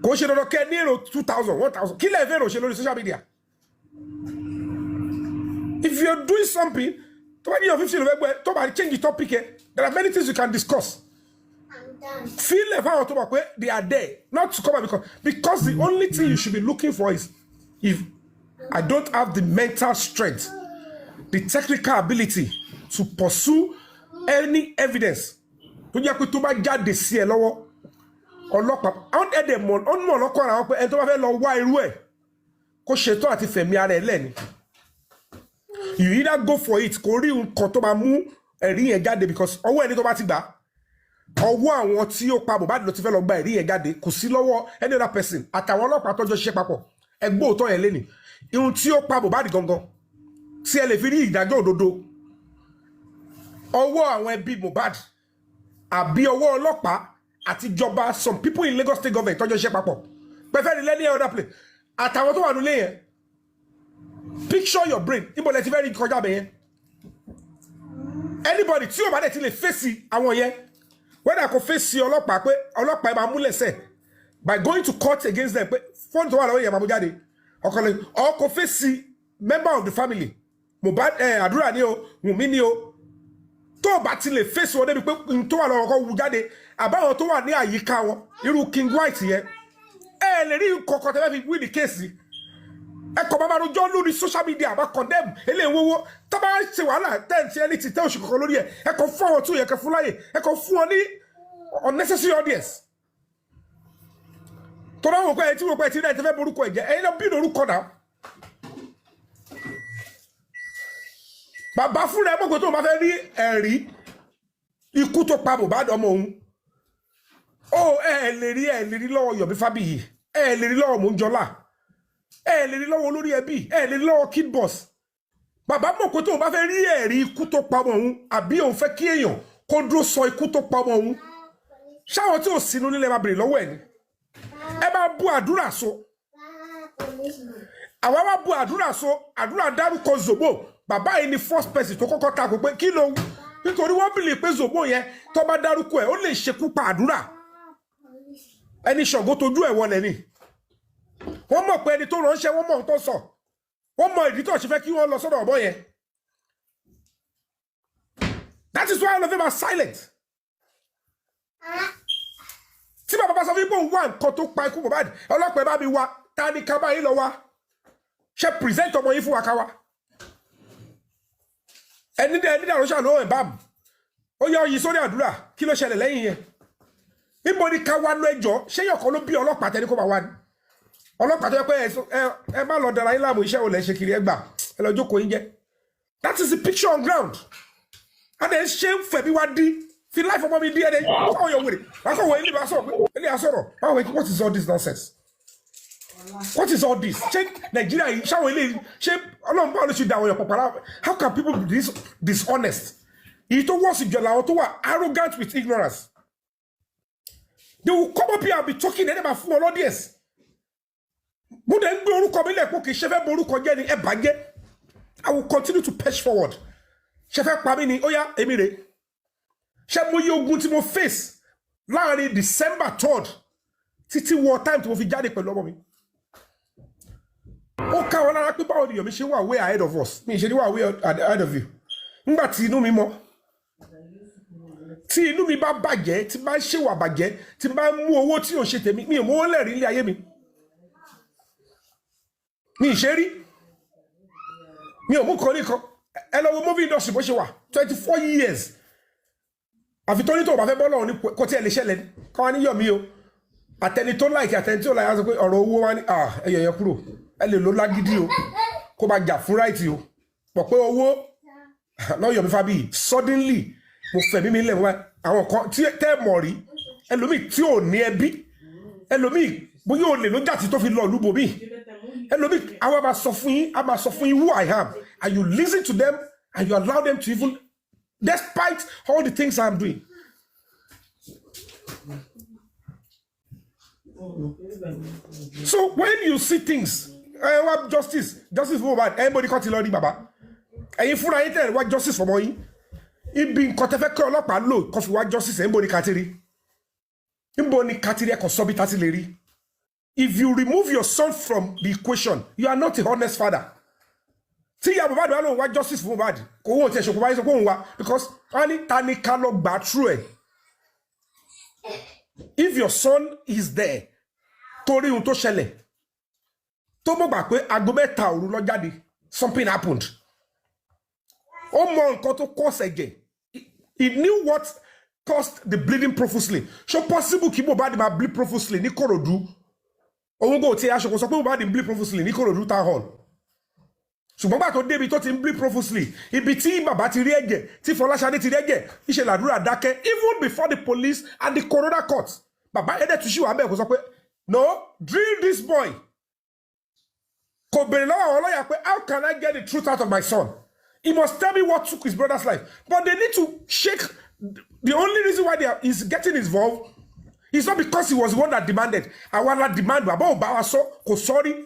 go share okay near 2,000, 1,000. Kill a vero, she on social media. If you're doing something, 20 or 15 to change the topic, there are many things you can discuss. Feel they are there, not to come because the only thing you should be looking for is if I don't have the mental strength, the technical ability to pursue any evidence. To jẹ́ pé tó bá jáde sí ẹ lọ́wọ́ ọlọ́pàá àwọn ẹ̀dẹ̀ mọ̀ ọ́n mọ̀ lọ́kọ́ ara wọn pé ẹni tó bá fẹ́ lọ wá irú ẹ̀ kó ṣetán àti fẹ̀mí ara ẹ̀ lẹ́ni. You either go for it kó rí nǹkan tó bá mú ẹ̀rí yẹn jáde because ọwọ́ ẹni tó bá ti gbà ọwọ́ àwọn tí ó pa Mohbad ló ti fẹ́ lọ gba ẹ̀rí yẹn jáde kò sí lọ́wọ́ any other person àtàwọn ọlọ́pàá tọ́jọ́ ṣiṣẹ́ papọ̀ ẹgbẹ́ òótọ́ yẹn lẹ́ni ihun tí ó pa Mohbad gangan tí ẹ lè fi rí ìdájọ́ òdodo ọwọ́ àwọn ẹbí Mohbad àbí ọwọ́ ọlọ́pàá àti ìjọba some people in Lagos state government tọ́jọ́ iṣẹ́ papọ̀ pẹ̀fẹ́ ní lẹ́ni other place àtàwọn tó wà nílé yẹn picture your brain níbo lẹ ti fẹ́ rí kọjá bẹ̀ yẹn anybody tí yóò bá dẹ̀ ti lè fèsì àwọn yẹn whether kò fèsì ọlọ́pàá pé ọlọ́pàá ẹ máa múlẹ̀ sẹ̀ by going to court against them pé fóònù tó wà lọ́wọ́ yẹn máa mú jáde ọkọlẹ̀ or kò fèsì member of the family Mohbad Adura ni o Wunmi ni o tó bá ti lè fèsì wọn débi pé tó wà lọ́wọ́ kọ́ wù jáde àbáwọn tó wà ní àyíká wọn irú King White yẹn ẹ lè rí kọ̀ọ̀kan tẹ́lẹ̀ fi win the case ẹ kọ̀ bàbá rojọ́ lórí social media àbá condemn eléwowó tó bá ṣe wàhálà tẹ́ǹtì ẹni tí tẹ́ òṣù kọ̀ọ̀kan lórí ẹ kọ̀ fún àwọn tó yẹ kẹ́ fún láyè ẹ kọ̀ fún wọn ní unnecessary audience tó dáwọ̀ pé ẹ tí wọ́n pẹ́ tí náà ti fẹ́ borúkọ ẹ̀jẹ̀ ẹ̀yin náà bí lórúkọ náà bàbá fúnra ẹ mọ̀gbẹ́ tó bá fẹ́ rí ẹ̀rí ikú tó pa Mohbad ọmọ òun ó ẹ lè rí lọ́wọ́ Yomi Fabiyi ẹ lè rí lọ́wọ́ Monjola ẹ lè rí lọ́wọ́ olórí ẹbí ẹ lè rí lọ́wọ́ Kid Boss bàbá mọ̀ pé tó bá fẹ́ rí ẹ̀rí ikú tó pa ọmọ òun àbí òun fẹ́ kí èèyàn kó dúró sọ ikú tó pa ọmọ òun ṣáwọn tí ò sínú nílẹ̀ máa bèrè lọ́wọ́ ẹ̀ ni ẹ máa bu àdúrà so àwa wá bu àdúrà so àdúrà dárúkọ Zobo bàbá yìí ni first person tó kọ́kọ́ takò pé kí ló nítorí wọ́n bìlì pé Zobo yẹn tó bá dárúkọ ẹ̀ ó lè ṣekú pa àdúrà ẹni Ṣàngó tójú ẹ̀ wọlé ni wọ́n mọ̀ pé ẹni tó ránṣẹ́ wọ́n mọ̀ tó sọ wọ́n mọ̀ ìdí tó ṣe fẹ́ kí wọ́n lọ sọ́dọ̀ ọ̀bọ yẹn that is why all of them are silent tí bàbá bá sọ fún ibò wà nǹkan tó pa ikú Mohbad ọlọ́pàá bá mi wá ta ni ká bá yín lọ wá ṣe present ọmọ yín fún wa ká wá ẹni dàrú ṣàlọ́ ẹ̀ báàmù ó yẹ ọyìn sórí àdúrà kí ló ṣẹlẹ̀ lẹ́yìn yẹn níbo ni ká wá lọ ẹjọ́ ṣé yọ̀kan ló bí ọlọ́pàá tẹni kó máa wá ní ọlọ́pàá tó yẹ pé ẹ má lọ dára yín láàmú iṣẹ́ olè ṣe kiri ẹgbà ẹ lọ jókòó yín jẹ that is the picture on ground and then ṣé ń fẹ̀mí wá dí fi life ọmọ mi dí ẹni báwo yọ wèrè akọ̀wé ilé bá sọ̀rọ̀ ilé àsọ̀rọ̀ báwo what is all this nonsense what is all this ṣé Nàìjíríà yìí ṣáwọn ilé ṣé ọlọ́run báwo ló ṣe da àwọn èèyàn pàpàrà how can people be this dishonest èyí tó wọ́ọ̀sì jọ làwọn tó wà arrogant with ignorance they will come up here and be talking ẹni máa fún wọn lọ́díẹ̀sì mo dẹ̀ ń gbé orúkọ mi lẹ́ẹ̀kọ́ kì í ṣe fẹ́ bo orúkọ jẹ́ ni ẹ bàjẹ́ I will continue to push forward ṣe fẹ́ pa mí ni ó yá èmi rè ṣe mo yí ogun tí mo face láàrin December 3rd títí wọ time tí mo fi jáde pẹ̀lú ọmọ mi ó ká wọn lára pé báwo ni Yomi ṣe wà way ahead of us mi ṣe ní wà way ahead of you nígbà tí inú mi mọ́ tí inú mi bá bàjẹ́ tí bá ń ṣèwà bàjẹ́ tí bá ń mú owó tí ò ṣe tèmi mi ò mú owó lẹ́rìí ilé ayé mi mi ṣe rí mi ò mú kan ní kan ẹ lọ wo movie industry bó ṣe wà 24 years àfi tó ní tó bá fẹ́ bọ́ lọ́wọ́ ní kò tí ẹ lè ṣẹlẹ̀ kọ́ wá ní Yomi o àtẹni tó láìkì àtẹni tí ó láyà sọ pé ọ̀rọ̀ owó wá ní ẹyọ yẹn kúrò ẹ lè ló lágídí o kó bá jà fún ráìtì o pọ̀ pé owó náà Yomi Fabiyi suddenly mo fẹ̀mí mi lẹ̀ wá àwọn kan tí tẹ́ mọ̀ rí ẹlòmíì tí ò ní ẹbí ẹlòmíì bóyá ò lè ló jà tí tó fi lọ lúbo mi ẹlòmíì àwọn máa sọ fún yín who I am and you listen to them and you allow them to even despite all the things I'm doing. So when you see things what justice for Mohbad everybody cut it lórí bàbá ẹ̀yin fúnra yín tẹ̀ wá justice for ọmọ yín ibi nǹkan tẹ́fẹ́ kí ọlọ́pàá lò kó fi wá justice níbo ni kàtìrí ẹ̀kọ́ sọ́bí tàti lè rí. If you remove your son from the equation you are not a honest father. Tí ìyá Mohbad wà lóun wá justice for Mohbad kò wọ́n ti ẹ̀ṣọ́ kò wáyé sọ pé òun wá because wọ́n ní ta ni ká lọ gbà through ẹ̀. If your son is there torí ohun tó ṣẹlẹ̀ tó mọ̀ gbà pé aago mẹ́ta òru lọ jáde something happened. Ó mọ nǹkan tó cause ẹ̀jẹ̀. He knew what caused the bleeding profusely. So possible kí Mohbad máa bleed profusely ní Kòròdú. Òun kò tí aṣọ kò sọ pé Mohbad bleed profusely ní Kòròdú town hall. Ṣùgbọ́n bá tó débi tó ti bleed profusely ibi tí bàbá ti rí ẹ̀jẹ̀ tí Fọláṣadé ti rí ẹ̀jẹ̀ ìṣe làdúrà dákẹ́ even before the police and the coroner court. Bàbá ẹ̀dẹ̀ tún ṣì wà bẹ́ẹ̀ kò sọ pé no drill this boy. Kò béèrè lọ́wọ́ àwọn lọ́yà pé how can I get the truth out of my son? He must tell me what took his brother's life. But they need to shake. The only reason why he's getting involved is not because he was the one that demanded. I want that demand. Sorry.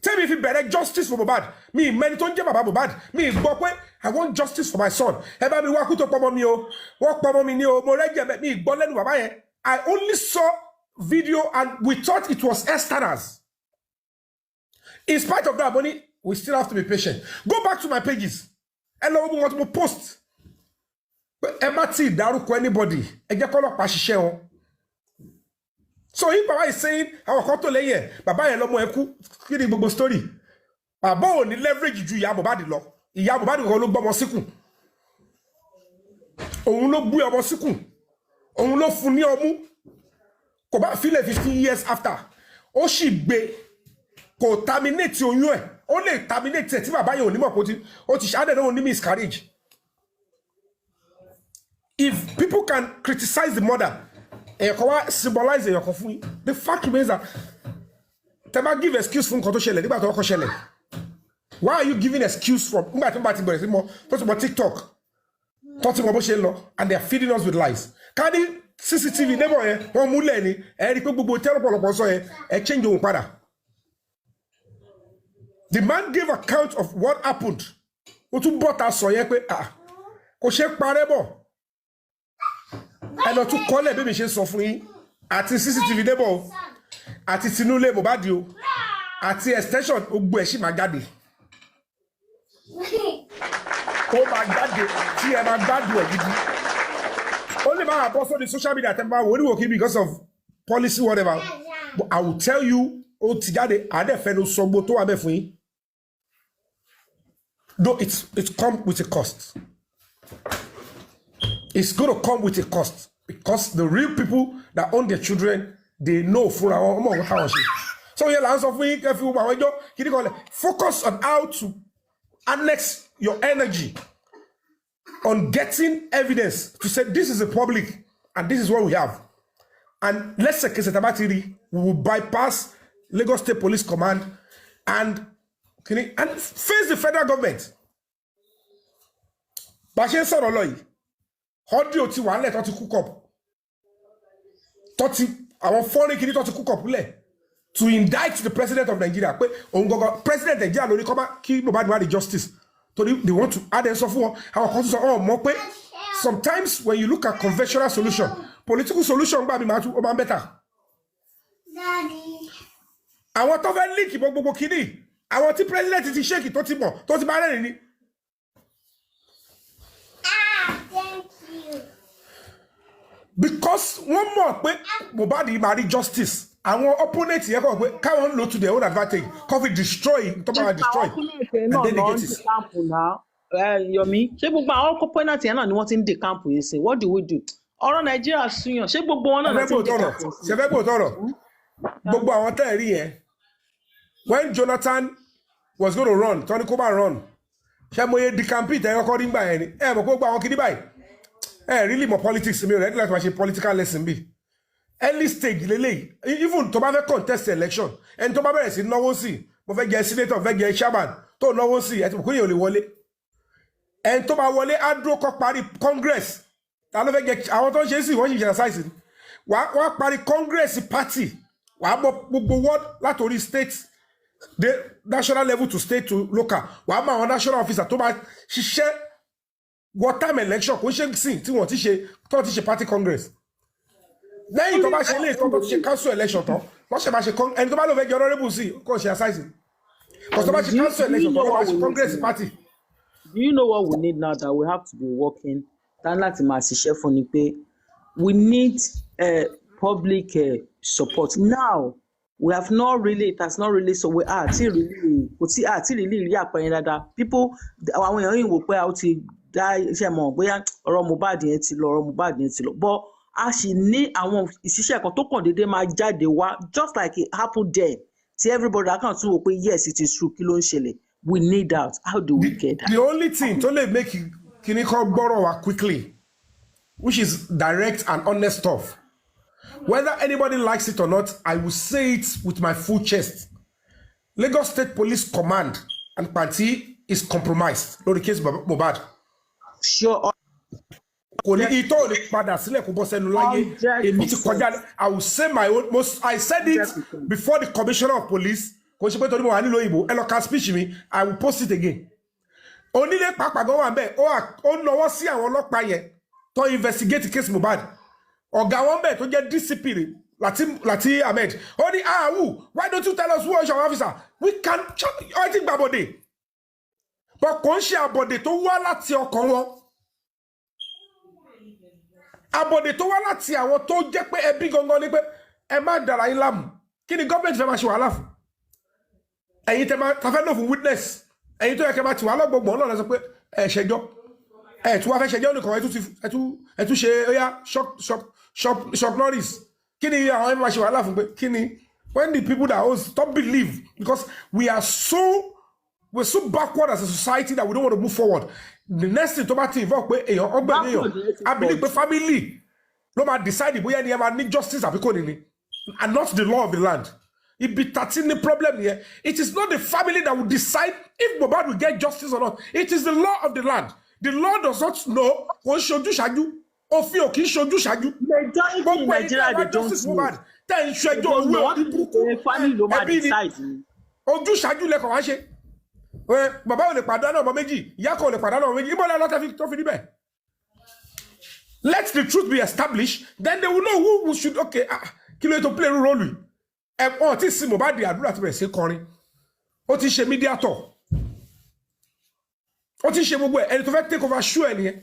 Tell me if he better justice for Mohbad. Me, many don't jẹ́ bàbá Mohbad. Me, but I want justice for my son. Ẹ bá mi wá kú tó pọmọ mi o. Wọ́n pọmọ mi ni o. Mo rẹ́jẹ̀ mi gbọ́ lẹ́nu bàbá yẹn. I only saw video and we thought it was externals. In spite of that, money, we still have to be patient. Go back to my pages. Hello, we want to post. Empathy, dárúkọ anybody. Ẹ jẹ́ kó lọ pa ṣiṣẹ́ wọn. So if Baba is saying, àwọn kan tó lẹ́yìn bàbá yẹn lọ́mọ ẹkú, kí ni gbogbo story? Bàbá ò ní leverage ju ìyá Mohbad lọ. Ìyá Mohbad kan ló gbọ́mọ síkùn. Òun ló gbé ọmọ síkùn. Òun ló fún ní ọmú. Kò bá fílẹ̀ 15 years after. Ó sì gbé kò terminate oyún ẹ̀. Ó lè terminate ẹ̀ tí bàbá yẹn ò ní mọ̀ kó ó ti ṣáde náà ó ní miscarriage. If people can criticize the mother, symbolize the fact remains that Teba give excuse from nǹkan tó ṣẹlẹ̀ nígbà tó kọ́kọ́ ṣẹlẹ̀. Why are you giving excuse from nígbà tó bá ti bẹ̀rẹ̀ sí mọ́ tó ti mọ́ TikTok tó ti mọ́ bó ṣe lọ and they are feeding us with lies. Kadi CCTV neighbor yẹn wọ́n múlẹ̀ ni ẹ rí pé gbogbo tẹ́lẹ̀ pọ̀lọpọ̀ sọ yẹn ẹ change òun padà. The man gave account of what happened. Ó tún bọ́ta sọ yẹn pé kò ṣe parẹ́ bọ̀. Ẹnà tún kọ́lẹ̀ bí mi ṣe sọ fún yín àti CCTV neighbor àti tinúlé Mohbad o àti extension gbogbo ẹ̀ sì máa jáde. Ó máa jáde tí ẹ máa gbádùn ẹ̀ gidi. Ó lè máa bọ́ sórí social media tẹ́ máa wò ní wòkí because of policy whatever. But I will tell you ó ti jáde àdẹ́fẹ́nu sọgbó tó wà bẹ́ẹ̀ fún yín. Though it come with a cost. It's going to come with a cost because the real people that own their children, they know for how she. So yeah, answer for you. Focus on how to annex your energy on getting evidence to say this is a public and this is what we have. And let's say we will bypass Lagos State Police Command and face the federal government. Bashe Soroloy. Audio ti wà lẹ̀ tó ti cook up. Tó ti àwọn foreign kini tó ti cook up lẹ̀ to indict the president of Nigeria pé òun gogo president Nigeria lórí kó má kí Mohbad wá the justice. They want to add so fún àwọn kan sọ mọ̀ pé sometimes when you look at conventional solution, political solution gba mi ma tún ó ma better. Daddy. Àwọn tó fẹ́ leak gbogbo kini, àwọn tí president ti shake tó ti mọ̀, tó ti bá rẹ̀ ni. Because one more pé Mohbad marry justice. Àwọn opponents yẹn kọ́ pé káwọn lò to their own advantage. Covid destroy, tó bá destroy. And then they get it. Yomi, ṣé gbogbo àwọn opponents yẹn náà ni wọ́n ti ń de camp yìí sí? What do we do? Ọ̀rọ̀ Nàìjíríà suyan. Ṣé gbogbo wọn náà ti ń de camp yìí sí? Ṣé fẹ́ gbọ́ tọrọ? Gbogbo àwọn tẹ́ rí yẹn. When Jonathan was going to run, Tony Koba run. Ṣé mo ye di campaign tẹ́ kọ́kọ́ rí gbà yẹn ni? Ẹ mọ̀ pé gbogbo àwọn kìíní báyìí. Really more politics me already like a political lesson be early stage lele even to bá fẹ́ contest election and to bá bẹ̀rẹ̀ sí náwó sí mo fẹ́ jẹ senator fẹ́ jẹ chairman tó náwó sí ẹ ti ko yẹn ò lè wọlé and to bá wọlé Adura kó parí congress ta ló fẹ́ jẹ àwọn tó ń ṣe sí wọ́n ṣe exercise wá parí congress party wá mọ gbogbo ward látorí state the national level to state to local wá mọ àwọn national officer tó bá ṣiṣẹ́ what time election kò ṣe sin tí wọ́n ti ṣe party congress lẹ́yìn tó bá ṣe lè tó ṣe council election tán wọ́n ṣe bá ṣe ẹni tó bá lọ fẹ́ jẹ honorable sí kò ṣe assise kò tó bá ṣe council election tán wọ́n bá ṣe congress party. Do you know what we need now that we have to be working tán láti máa ṣiṣẹ́ fún ni pé we need public support now. We have not really, it has not really, so we are still really, really àpẹẹrẹ dáadáa. People, àwọn èèyàn yìí wò pé a ti dá iṣẹ́ mọ̀ bóyá ọ̀rọ̀ Mohbad yẹn ti lọ, but a sì ní àwọn ìṣiṣẹ́ kan tó kàn déédéé máa jáde wá, just like it happened there. See everybody, I can't wò pé yes, it is true, kí ló ń ṣẹlẹ̀. We need that. How do we get that? The only thing to make kini call borrow quickly, which is direct and honest stuff. Whether anybody likes it or not, I will say it with my full chest. Lagos State Police Command and party is compromised. No, the case Mohbad. Sure. Kò ní ìtọ́ ò lè padà sílẹ̀ kó bọ́ sẹ́nu láyé. Èmi ti kọjá. I will say my own most. I said it before the commissioner of police. Kò ṣe pé torí mo wà nílò ìbò. Ẹ lọ ka speech mi. I will post it again. Onílé pàápàá gan wà bẹ́ẹ̀. Ó nawọ́ sí àwọn ọlọ́pàá yẹn tó investigate case Mohbad. Ọ̀gá wọn bẹ́ẹ̀ tó jẹ́ DCP Lati Ahmed. Ó ní why don't you tell us who is your officer? We can I think gbàbọ̀dé. But kò ń ṣe àbọ̀dé tó wá láti ọkàn wọn. Àbọ̀dé tó wá láti àwọn tó jẹ́ pé ẹbí gangan ni pé ẹ má dàrá yín láàmú. Kí ni gọ́ọ̀mẹ̀ntì fẹ́ máa ṣe wàhálà fún? Ẹ̀yin tẹ́ máa tafẹ́ lò fún witness. Ẹ̀yin tó yẹ kẹ́ máa ti wàhálà gbogbo ọ̀nà sọ pé ẹ ṣẹjọ́. Ẹ tún wá fẹ́ ṣẹjọ́ nìkan ẹ tún ṣe óyá shop Norris. Kí ni àwọn ẹ máa ṣe wàhálà fún pé kí ni when the people that host don't believe because we're so backward as a society that we don't want to move forward. The next thing to bá ti involve pé èèyàn ọgbẹ́ èèyàn I believe pé family ló máa decide bóyá ẹni ẹ máa ní justice àbí kò ní ní and not the law of the land. Ibi tàti ní problem yẹn. It is not the family that will decide if Mohbad will get justice or not. It is the law of the land. The law does not know kò ń ṣojú ṣáájú. Òfin ò kì í ṣojú ṣáájú. Majority in Nigeria they don't know. Tẹ́ ń ṣẹjọ́ owó ìbùkún family ló máa decide. Ojú ṣáájú lẹ́kọ̀ọ́ wá ṣe. Bàbá ò lè pàdánù ọmọ méjì, ìyá kan ò lè pàdánù ọmọ méjì. Ibo la lọ́tà tó fi níbẹ̀. Let the truth be established, then they will know who should kí ló tó play role yìí. Ẹ̀pọ̀n tí sí Mohbad Àdúrà ti bẹ̀rẹ̀ sí kọrin. Ó ti ṣe mediator. Ó ti ṣe gbogbo ẹ̀ ẹni tó fẹ́ take over show ẹ̀ nìyẹn.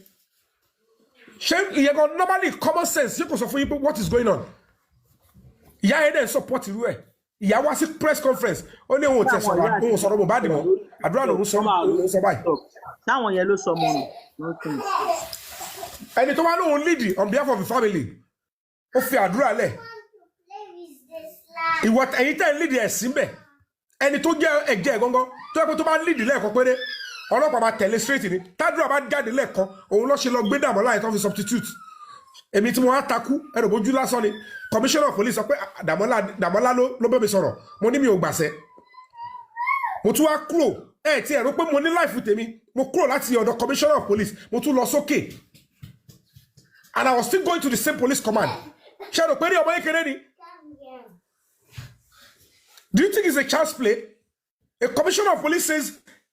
Ṣé ìyẹn gan normally common sense yóò kò sọ fún yín pé what is going on? Ìyá yẹn dẹ̀ support irú ẹ̀. Ìyá wá sí press conference ó ní òun ò tẹ̀ sọ̀rọ̀ òun sọ̀rọ̀ Mohbad mọ́ Àdúrà lòun sọ báyìí. Táwọn yẹn ló sọ mọ́ nù. Ẹni tó wá lóun lead on behalf of the family ó fi Àdúrà lẹ̀. Ìwọ ẹ̀yin tẹ́ ń lead ẹ̀ sí bẹ̀ ẹni tó jẹ́ ẹ̀jẹ̀ gangan tó yẹ kó tó bá lead lẹ́ẹ̀kan péré ọlọ́pàá máa tẹ̀lé straight ni tádùrà bá jáde lẹ́ẹ̀kan òun ló ṣe lọ gbé Dàmọ́lá yẹn tó fi substitute. Èmi tí mo wá takú ẹ̀rọ bójú lásán ni commissioner of police sọ pé Dàmọ́lá ló bẹ̀ mi sọ̀rọ̀ mo ní mi ò gbàṣẹ. Mo tún wá kúrò tí ẹ̀rọ pé mo ní life tèmi mo kúrò láti ọ̀dọ̀ commissioner of police mo tún lọ sókè and I was still going to the same police command. Ṣé ẹ̀rọ pé ní ọmọ kékeré ni? Do you think it's a child's play? A commissioner of police says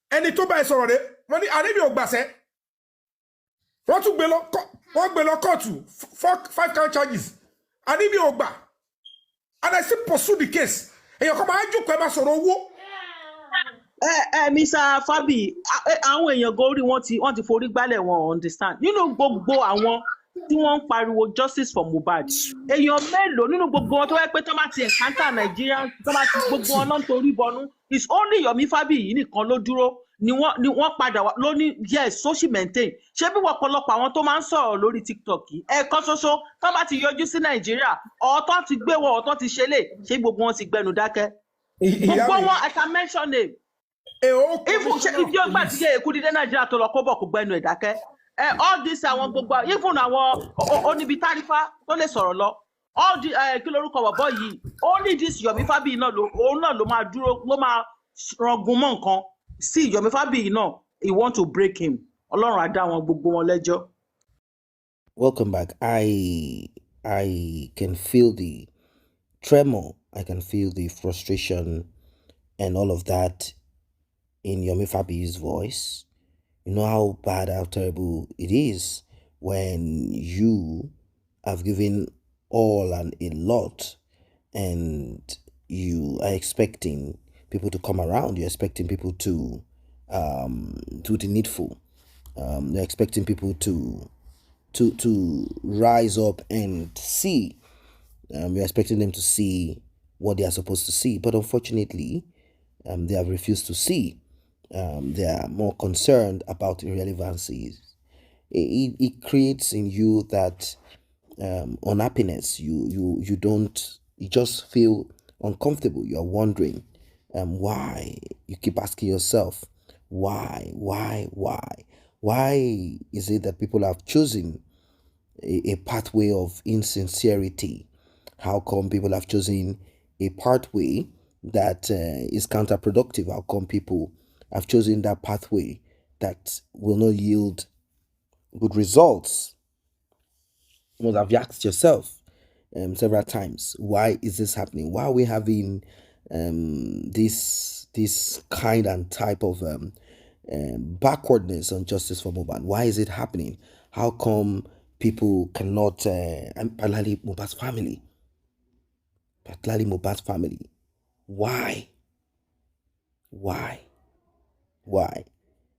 ẹni tó bá ẹ sọ̀rọ̀ rẹ̀ wọ́n ní àníbi ò gbàṣẹ. Wọ́n tún gbé lọ kóòtù 5 count charges àníbi ò gbà and I still pursue the case. Èèyàn kan máa ń jókòó ẹ máa sọ̀rọ̀ owó. Mr. Fabi àwọn èèyàn gorí wọ́n ti forí gbálẹ̀ wọn understand nínú gbogbo àwọn tí wọ́n ń pariwo justice for Mohbad èèyàn mélòó nínú gbogbo wọn tó wáyé pé tó bá ti encounter Nigeria tó bá ti gbogbo wọn náà torí bọnú it's only Yomi Fabi yìí nìkan ló dúró ni wọ́n padà wá lóní yes social maintain ṣé bí ọ̀pọ̀lọpọ̀ àwọn tó máa ń sọ̀rọ̀ lórí TikTok yìí ẹ̀ẹ̀kan ṣoṣo tó bá ti yọjú sí Nàìjíríà ọ̀tọ̀ ti gbé wọn ọ̀tọ̀ ti ṣe lè ṣé gbogbo wọn ti gbẹnu dákẹ́ gbogbo wọn I can mention name ibi ọgbà tí yẹ èkú dídé Nàìjíríà tó lọ kó bọ̀ kó gbẹnu ẹ̀ dákẹ́ all this àwọn gbogbo even àwọn oníbi tarifa tó lè sọ̀rọ̀ lọ all the kí lorúkọ bọ̀bọ̀ yìí only this Yomi Fabi náà òun náà ló máa dúró ló máa rangun mọ́ nǹkan sí Yomi Fabi náà he want to break him Ọlọ́run á dá wọn gbogbo wọn lẹ́jọ́. Welcome back. I can feel the tremor. I can feel the frustration and all of that in Yomi Fabi's voice. You know how bad, how terrible it is when you have given all and a lot and you are expecting people to come around. You're expecting people to do the needful. You're expecting people to rise up and see. You're expecting them to see what they are supposed to see. But unfortunately, they have refused to see. They are more concerned about irrelevancies. It creates in you that unhappiness. You just feel uncomfortable. You are wondering why. You keep asking yourself why is it that people have chosen a pathway of insincerity, How come people have chosen a pathway that is counterproductive? How come people have chosen that pathway that will not yield good results? You must have asked yourself several times, why is this happening? Why are we having this kind and type of backwardness on justice for Mohbad? Why is it happening? How come people cannot, and particularly Mohbad's family, why? Why? Why?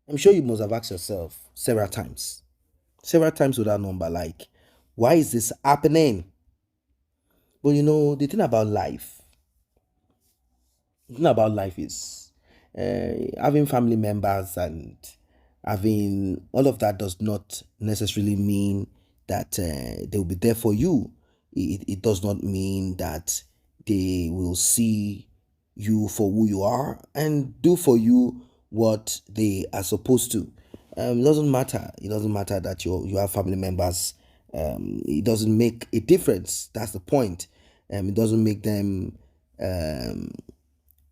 I'm sure you must have asked yourself several times without number, like, why is this happening? But the thing about life, is having family members and having all of that does not necessarily mean that they will be there for you. It does not mean that they will see you for who you are and do for you what they are supposed to. It doesn't matter. It doesn't matter that you have family members. It doesn't make a difference. That's the point. It doesn't make them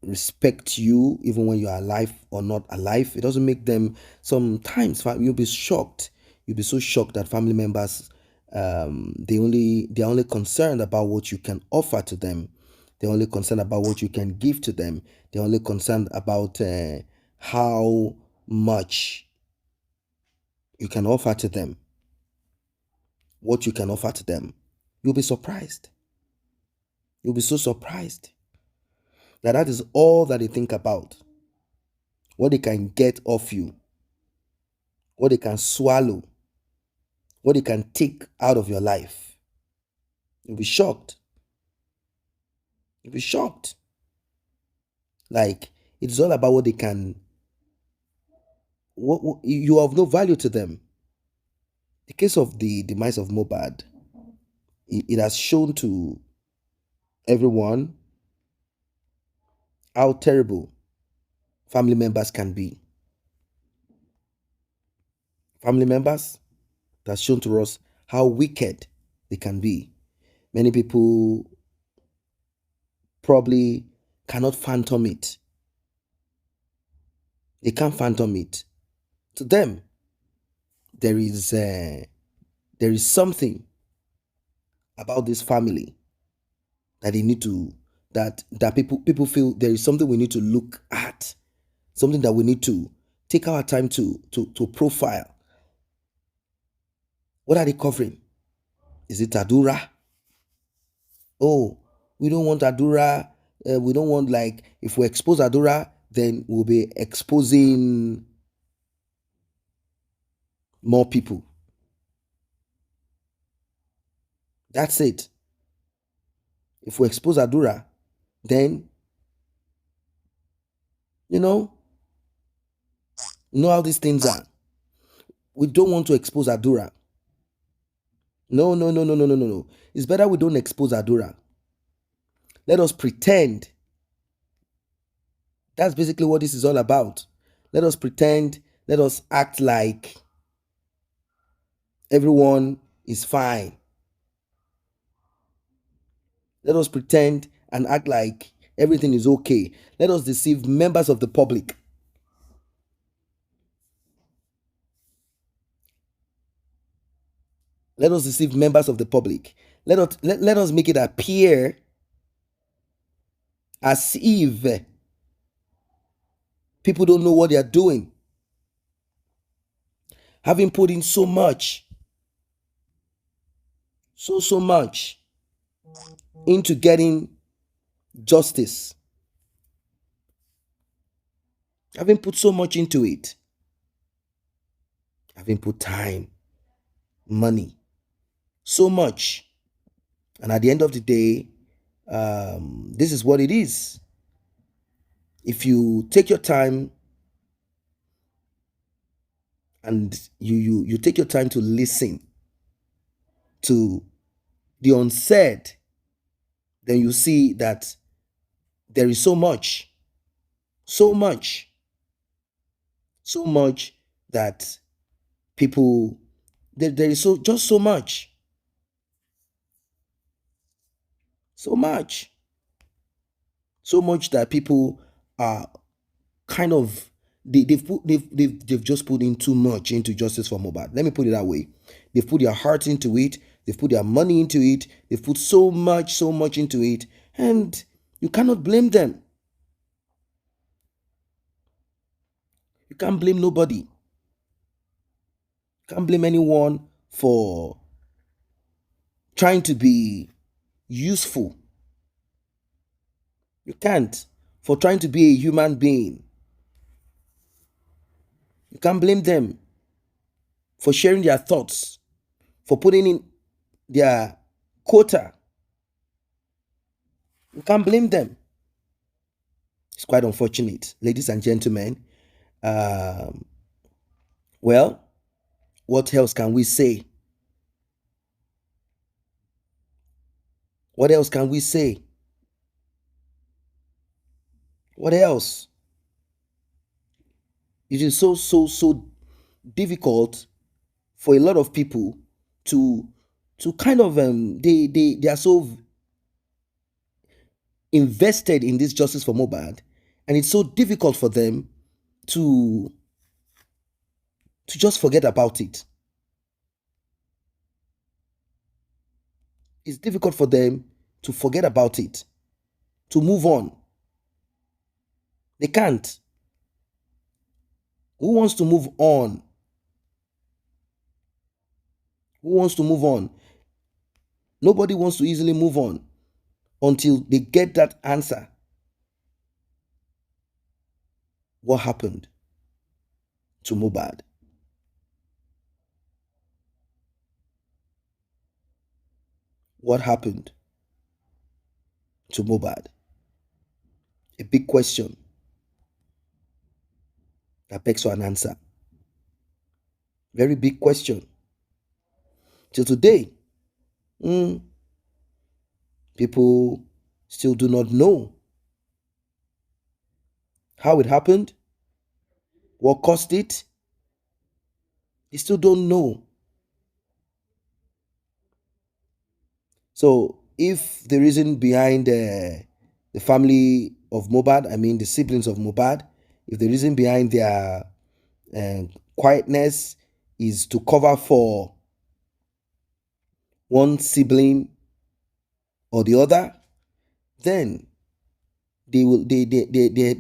respect you even when you are alive or not alive. It doesn't make them, sometimes you'll be shocked. You'll be so shocked that family members, they're only concerned about what you can offer to them. They're only concerned about what you can give to them. They're only concerned about how much you can offer to them, what you can offer to them. You'll be surprised. You'll be so surprised that is all that they think about. What they can get off you, what they can swallow, what they can take out of your life. You'll be shocked. You'll be shocked. Like, it's all about what they can. What you have no value to them. The case of the demise of Mohbad, it has shown to everyone how terrible family members can be. Family members, that's shown to us how wicked they can be. Many people probably cannot fathom it. They can't fathom it. To them, there is something about this family that they need to, that people feel there is something we need to look at, something that we need to take our time to profile. What are they covering? Is it Adura? Oh, we don't want Adura. We don't want, like, if we expose Adura, then we'll be exposing more people. That's it. If we expose Adura, then you know how these things are. We don't want to expose Adura. No, no, no, no, no, no, no, no. It's better we don't expose Adura. Let us pretend. That's basically what this is all about. Let us pretend. Let us act like everyone is fine. Let us pretend and act like everything is okay. Let us deceive members of the public. Let us deceive members of the public. Let us make it appear as if people don't know what they are doing. Having put in so much, so much into getting justice. Having put so much into it. Having put time, money, so much. And at the end of the day, this is what it is. If you take your time and you take your time to listen to the unsaid, then you see that there is so much that people, there is so much. So much. So much that people are kind of they've just put in too much into justice for Mohbad. Let me put it that way. They've put their heart into it, they've put their money into it, they've put so much into it, and you cannot blame them. You can't blame nobody. You can't blame anyone for trying to be useful. You can't. For trying to be a human being. You can't blame them for sharing their thoughts, for putting in their quota. You can't blame them. It's quite unfortunate, ladies and gentlemen. Um, well, what else can we say? What else can we say? What else? It is so difficult for a lot of people to kind of they are so invested in this justice for Mohbad, and it's so difficult for them to just forget about it. It's difficult for them to forget about it, to move on. They can't. Who wants to move on? Who wants to move on? Nobody wants to easily move on until they get that answer. What happened to Mohbad? What happened to Mohbad? A big question that begs for an answer. Very big question. Till today, people still do not know how it happened, what caused it. They still don't know. So, if the reason behind the family of Mohbad, I mean the siblings of Mohbad, if the reason behind their quietness is to cover for one sibling or the other, then they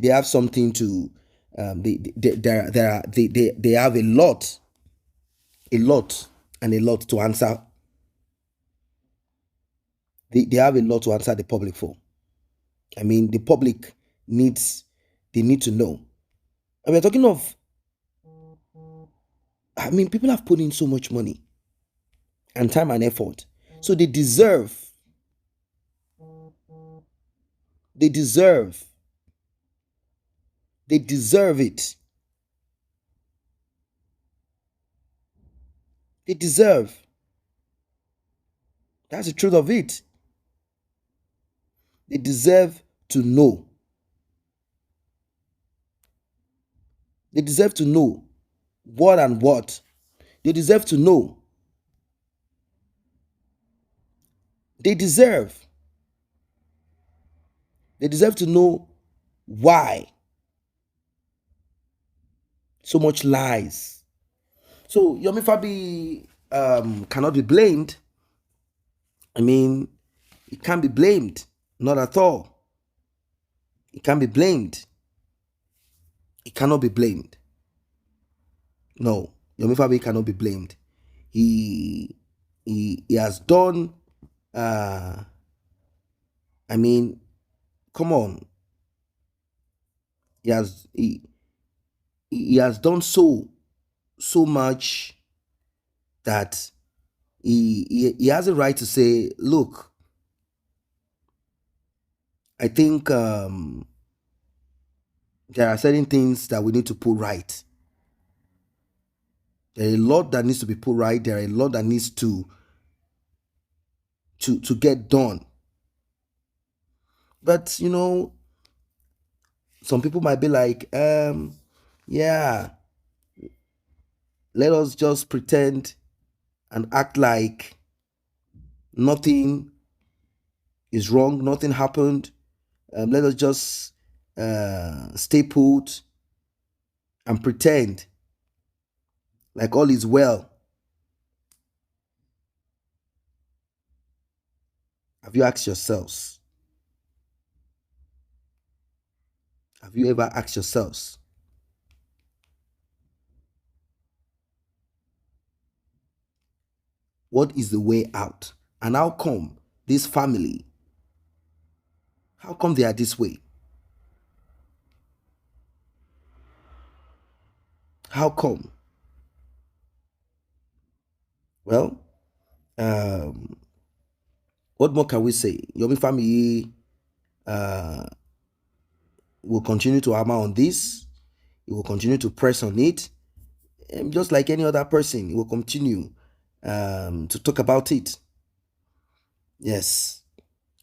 have something to they have a lot to answer. They have a lot to answer the public for. I mean, the public need to know. And we're talking of, I mean, people have put in so much money and time and effort. So they deserve it. They deserve. That's the truth of it. They deserve to know. They deserve to know what and what. They deserve to know. They deserve to know why so much lies. So Yomi Fabi cannot be blamed. I mean, it can't be blamed. Not at all. It can't be blamed. It cannot be blamed. No, Yomi Fabi cannot be blamed. He has done. I mean, come on. He has done so much that he has a right to say, look, I think there are certain things that we need to put right. There are a lot that needs to be put right. There are a lot that needs to get done. But you know, some people might be like, yeah, let us just pretend and act like nothing is wrong. Nothing happened. Let us just stay put and pretend like all is well. Have you asked yourselves? Have you ever asked yourselves? What is the way out? And how come this family, how come they are this way? How come? Well, what more can we say? Yomi family will continue to hammer on this. It will continue to press on it. And just like any other person, it will continue to talk about it. Yes.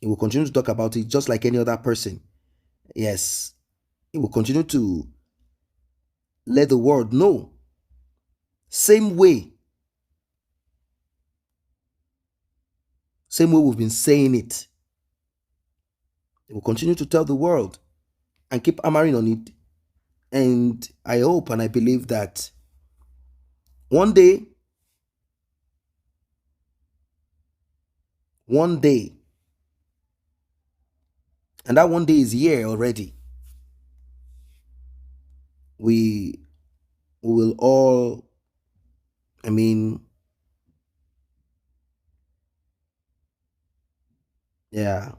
It will continue to talk about it just like any other person. Yes. It will continue to let the world know. Same way we've been saying it. It will continue to tell the world and keep hammering on it. And I hope and I believe that one day, and that one day is here already, we will all, yeah,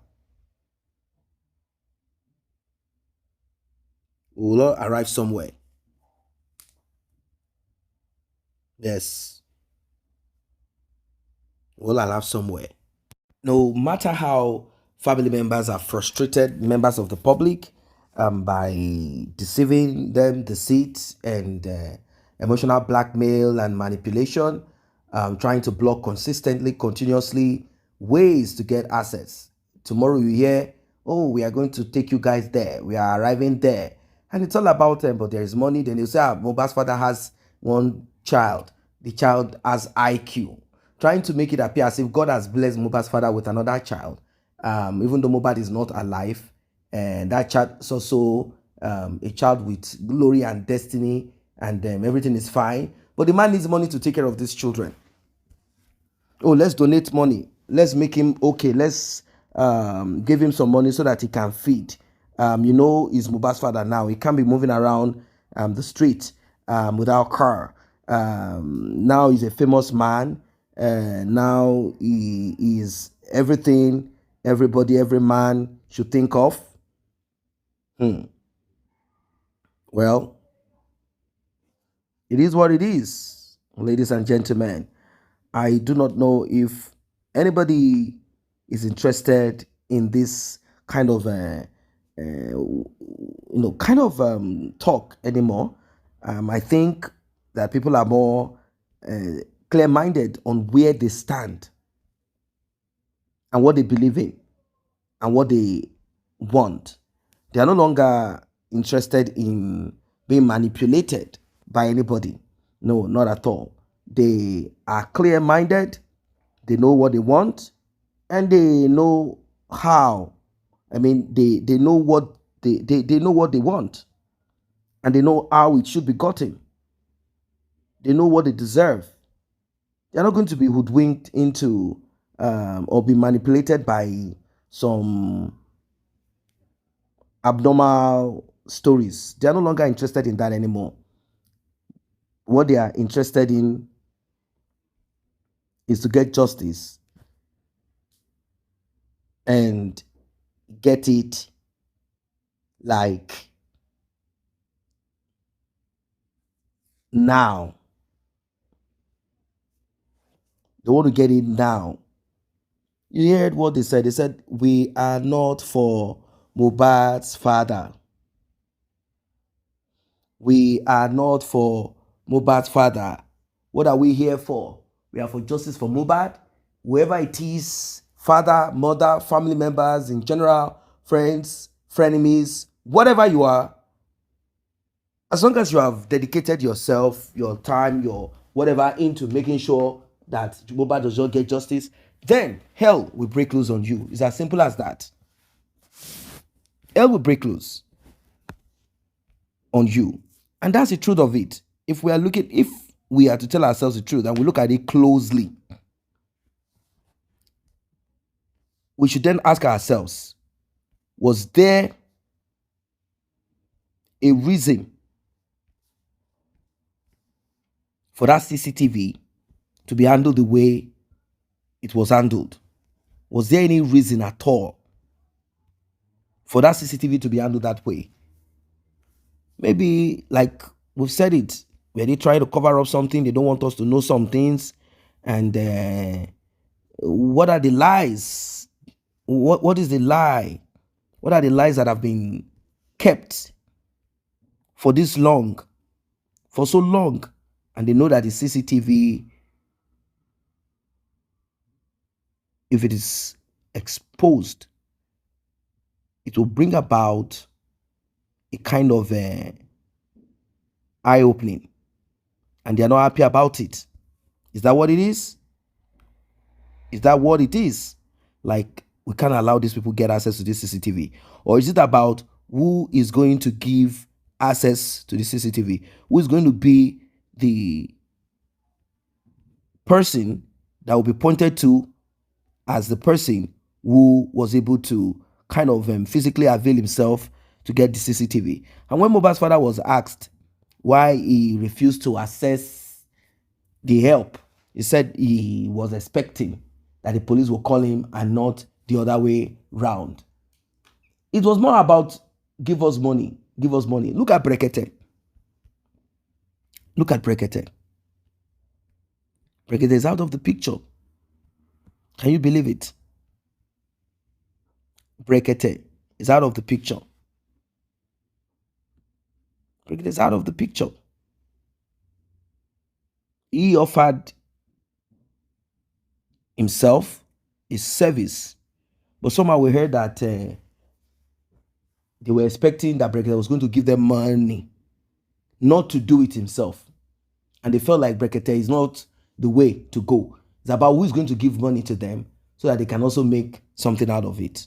we will all arrive somewhere. Yes. We'll all arrive somewhere. No matter how family members are frustrated, members of the public, by deceiving them, deceit, and emotional blackmail and manipulation, trying to block consistently, continuously ways to get access. Tomorrow you hear, oh, we are going to take you guys there. We are arriving there. And it's all about them, but there is money. Then you say, Mohbad's father has one child. The child has IQ, trying to make it appear as if God has blessed Mohbad's father with another child, even though Mohbad is not alive, and that child is also a child with glory and destiny, and everything is fine. But the man needs money to take care of these children. Oh, let's donate money. Let's make him okay. Let's give him some money so that he can feed. He's Mohbad's father now. He can't be moving around the street without car. Now he's a famous man. Now he is everything everybody, every man should think of. Well, it is what it is, ladies and gentlemen. I do not know if anybody is interested in this kind of talk anymore. I think that people are more clear-minded on where they stand and what they believe in and what they want. They are no longer interested in being manipulated by anybody. No, not at all. They are clear-minded. They know what they want, and they know how. They know what they know what they want, and they know how it should be gotten. They know what they deserve. They're not going to be hoodwinked into or be manipulated by some abnormal stories. They are no longer interested in that anymore. What they are interested in is to get justice and get it like now. They want to get it now. You heard what they said. They said, we are not for Mohbad's father. We are not for Mohbad's father. What are we here for? We are for justice for Mohbad. Whoever it is, father, mother, family members in general, friends, frenemies, whatever you are, as long as you have dedicated yourself, your time, your whatever into making sure that Mohbad does not get justice, then hell will break loose on you. It's as simple as that. Hell will break loose on you. And that's the truth of it. If we are to tell ourselves the truth and we look at it closely, we should then ask ourselves, was there a reason for that CCTV to be handled the way it was handled? Was there any reason at all for that CCTV to be handled that way? Maybe, like we've said it, were they trying to cover up something? They don't want us to know some things. And what are the lies? What is the lie? What are the lies that have been kept for this long, for so long? And they know that the CCTV, if it is exposed, it will bring about a kind of eye-opening, and they are not happy about it. Is that what it is? Is that what it is? Like, we can't allow these people get access to this CCTV? Or is it about who is going to give access to the CCTV? Who is going to be the person that will be pointed to as the person who was able to kind of physically avail himself to get the CCTV? And when Mohbad's father was asked why he refused to access the help, he said he was expecting that the police will call him and not the other way round. It was more about give us money, give us money. Look at Brekete. Look at Brekete. Brekete is out of the picture. Can you believe it? Brekete is out of the picture. Brekete is out of the picture. He offered himself his service, but somehow we heard that they were expecting that Brekete was going to give them money, not to do it himself. And they felt like Brekete is not the way to go. It's about who is going to give money to them so that they can also make something out of it.